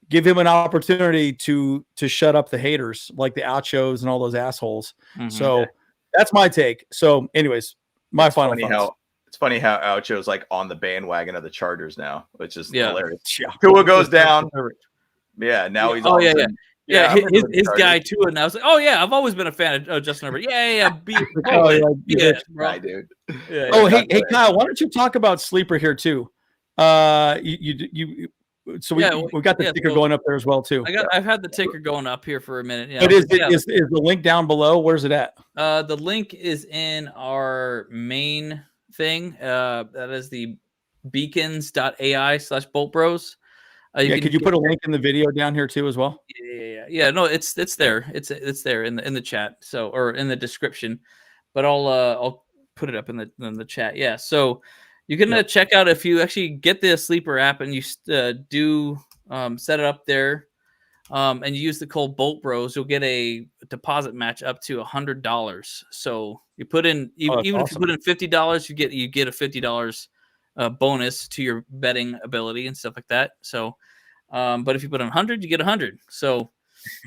give him an opportunity to shut up the haters, like the Ouchos and all those assholes. So that's my take. So anyways, my final thoughts. It's funny how Oucho's like on the bandwagon of the Chargers now, which is hilarious. Tua goes down. Yeah, now he's his guy too. And I was like, oh yeah, I've always been a fan of Justin Herbert. Right, dude. Hey Kyle, why don't you talk about sleeper here too? We got the ticker going up there as well too. I've had the ticker going up here for a minute. Yeah. But is the link down below? Where's it at? The link is in our main thing. That is the beacons.ai/Bolt Bros. Could you put a link in the video down here too as well? Yeah. No, it's there. It's there in the chat. So, or in the description, but I'll put it up in the chat. Yeah. So you can check out, if you actually get the Sleeper app and you do set it up there, and you use the code Bolt Bros, you'll get a deposit match up to $100. So you put in even if you put in $50, you get a $50 bonus to your betting ability and stuff like that. So, but if you put in 100, you get 100. So,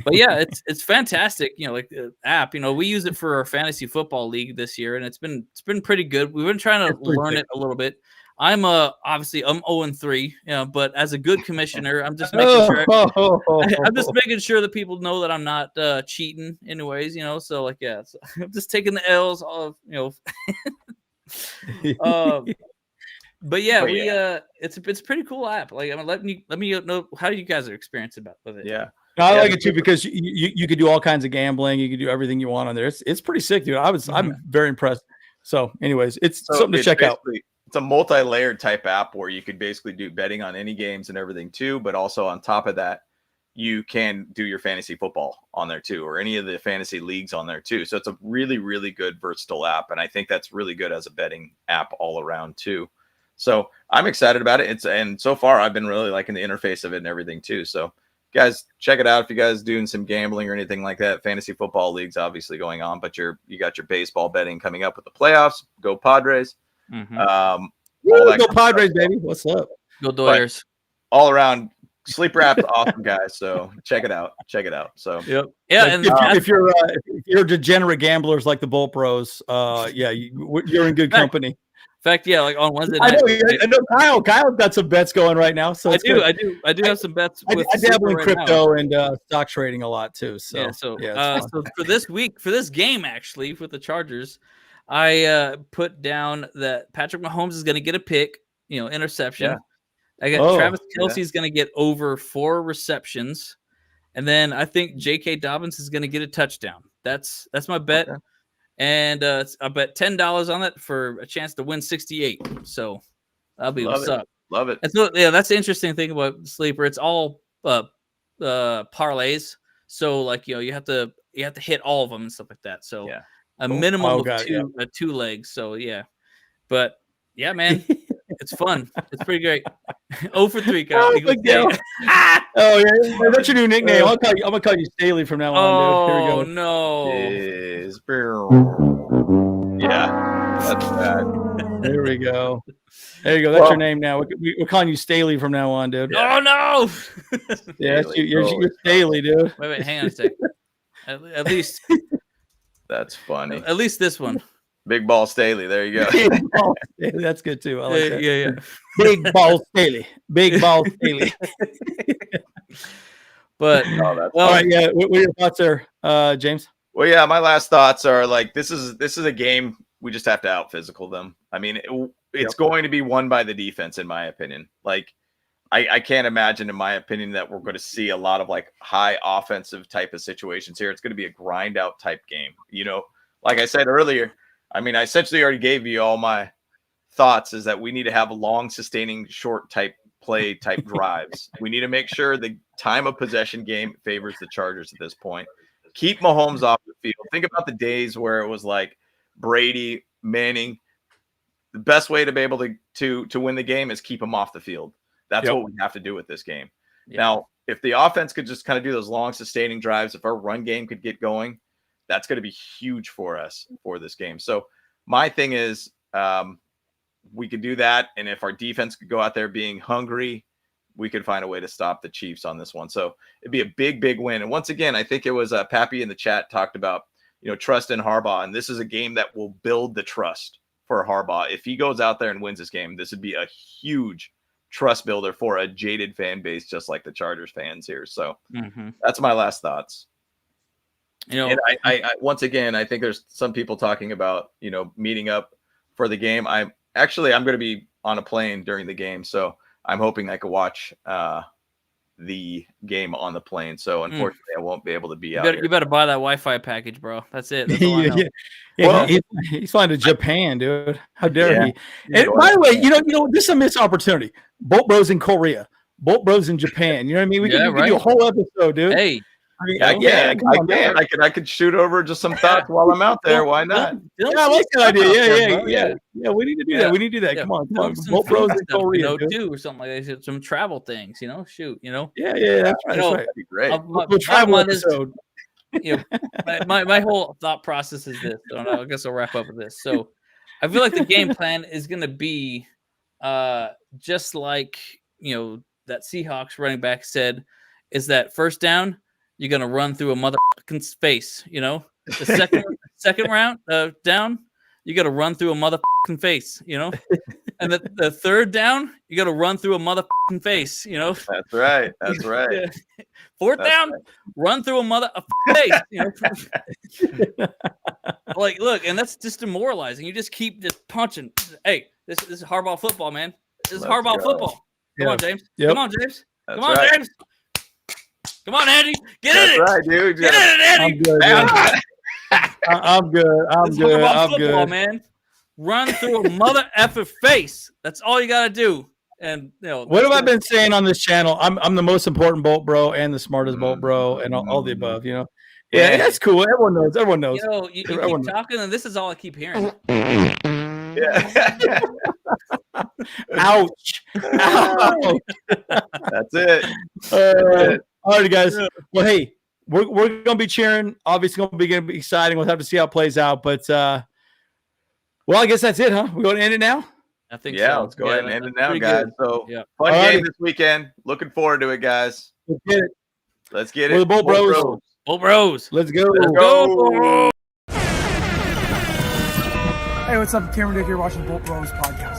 but yeah, it's fantastic. Like the app. We use it for our fantasy football league this year, and it's been pretty good. We've been trying to learn it a little bit. I'm obviously I'm 0-3, but as a good commissioner, I'm just making sure I'm just making sure that people know that I'm not cheating anyways. So like so I'm just taking the L's off. But it's a pretty cool app. Like, let me know how you guys are experiencing with it. Yeah. I like it too because you could do all kinds of gambling. You could do everything you want on there. It's pretty sick, dude. I'm very impressed. So, anyways, it's something to check out. It's a multi-layered type app where you could basically do betting on any games and everything too. But also on top of that, you can do your fantasy football on there too, or any of the fantasy leagues on there too. So it's a really, really good versatile app, and I think that's really good as a betting app all around too. So I'm excited about it. And so far I've been really liking the interface of it and everything too. So guys, check it out if you guys doing some gambling or anything like that. Fantasy football leagues obviously going on, but you got your baseball betting coming up with the playoffs. Go Padres. Go Padres, baby. What's up? Go Doyers. All around Sleeper app's awesome, guys. So check it out. So and if you're degenerate gamblers like the Bolt Bros, you're in good company. In fact, like on Wednesday night, I know Kyle's got some bets going right now. So I do have some bets. I dabble in crypto and stock trading a lot too. So so for this game, actually, with the Chargers, I put down that Patrick Mahomes is going to get a pick, interception. Yeah. I got Travis Kelce is going to get over 4 receptions, and then I think J.K. Dobbins is going to get a touchdown. That's my bet. Okay. And I bet $10 on it for a chance to win 68. So that'll be what's up. Love it. And so that's the interesting thing about Sleeper. It's all parlays. So like, you have to hit all of them and stuff like that. So a minimum of two legs. So yeah, but yeah, man, it's fun. It's pretty great. 0 for 3, Kyle. Big deal. Oh yeah, that's your new nickname. I'm gonna call you Staley from now on, dude. Here we go. No. Yeah, that's bad. There we go. There you go. That's your name now. We're calling you Staley from now on, dude. Oh no. Yeah, you're Staley, dude. Wait, hang on a second. At least that's funny. At least this one. Big Ball Staley. There you go. Big Ball Staley. That's good too. I like that. Yeah. Big Ball Staley. Big Ball Staley. But all right, yeah. What are your thoughts there, James? Well, yeah, my last thoughts are like this is a game we just have to out physical them. I mean, it's going to be won by the defense, in my opinion. Like, I can't imagine, in my opinion, that we're going to see a lot of like high offensive type of situations here. It's going to be a grind out type game. Like I said earlier, I mean, I essentially already gave you all my thoughts. Is that we need to have long, sustaining, short type play type drives. We need to make sure the time of possession game favors the Chargers at this point. Keep Mahomes off the field. Think about the days where it was like Brady, Manning. The best way to be able to win the game is keep him off the field. That's what we have to do with this game. Now, if the offense could just kind of do those long sustaining drives, if our run game could get going, that's going to be huge for us for this game. So my thing is we could do that. And if our defense could go out there being hungry, we could find a way to stop the Chiefs on this one. So it'd be a big, big win. And once again, I think it was Pappy in the chat talked about, trust in Harbaugh. And this is a game that will build the trust for Harbaugh. If he goes out there and wins this game, this would be a huge trust builder for a jaded fan base, just like the Chargers fans here. So that's my last thoughts. And I once again, I think there's some people talking about, meeting up for the game. I'm going to be on a plane during the game. So I'm hoping I could watch the game on the plane. So unfortunately, I won't be able to be out here. You better buy that Wi-Fi package, bro. That's it. That's all I know. Well, he's flying to Japan, dude. How dare he? And by the way, this is a missed opportunity. Bolt Bros in Korea, Bolt Bros in Japan. You know what I mean? We can do a whole episode, dude. Hey, I could shoot over just some thoughts while I'm out there. Why not? Yeah, I like that idea. Yeah. We need to do that. We need to do that. Come on. Bolt Bros in Korea, too, or something like that. Some travel things, shoot, Yeah, that's right. That'd be great. We'll travel episode. My whole thought process is this. I guess I'll wrap up with this. So I feel like the game plan is going to be just like, that Seahawks running back said, is that first down, you're going to run through a motherfucking face, the second round down, you got to run through a motherfucking face, and the third down, you got to run through a motherfucking face, That's right. That's right. Fourth down, run through a motherfucking face, Like, look, and that's just demoralizing. You just keep just punching. Hey, this is Harbaugh football, man. This is Harbaugh football. Come on, James. Come on, James. Come on, James. Come on, Andy. Get in it. That's right, dude. Get in it, Andy. I'm good. I'm good. Man. Run through a mother effer face. That's all you got to do. And what have I been saying on this channel? I'm the most important Bolt Bro and the smartest Bolt Bro and all the above. Yeah, that's cool. Everyone knows. You keep talking, and this is all I keep hearing. Yeah. Ouch. That's it. All right, guys. Well, hey, we're going to be cheering. Obviously, going to be exciting. We'll have to see how it plays out. But, I guess that's it, huh? We're going to end it now? I think so. Let's go ahead and end it now, guys. Good. So, fun game this weekend. Looking forward to it, guys. Let's get it. Let's get it. We're the Bolt Bros. Bolt Bros. Let's go. Let's go. Hey, what's up? Cameron Dick here watching Bolt Bros podcast.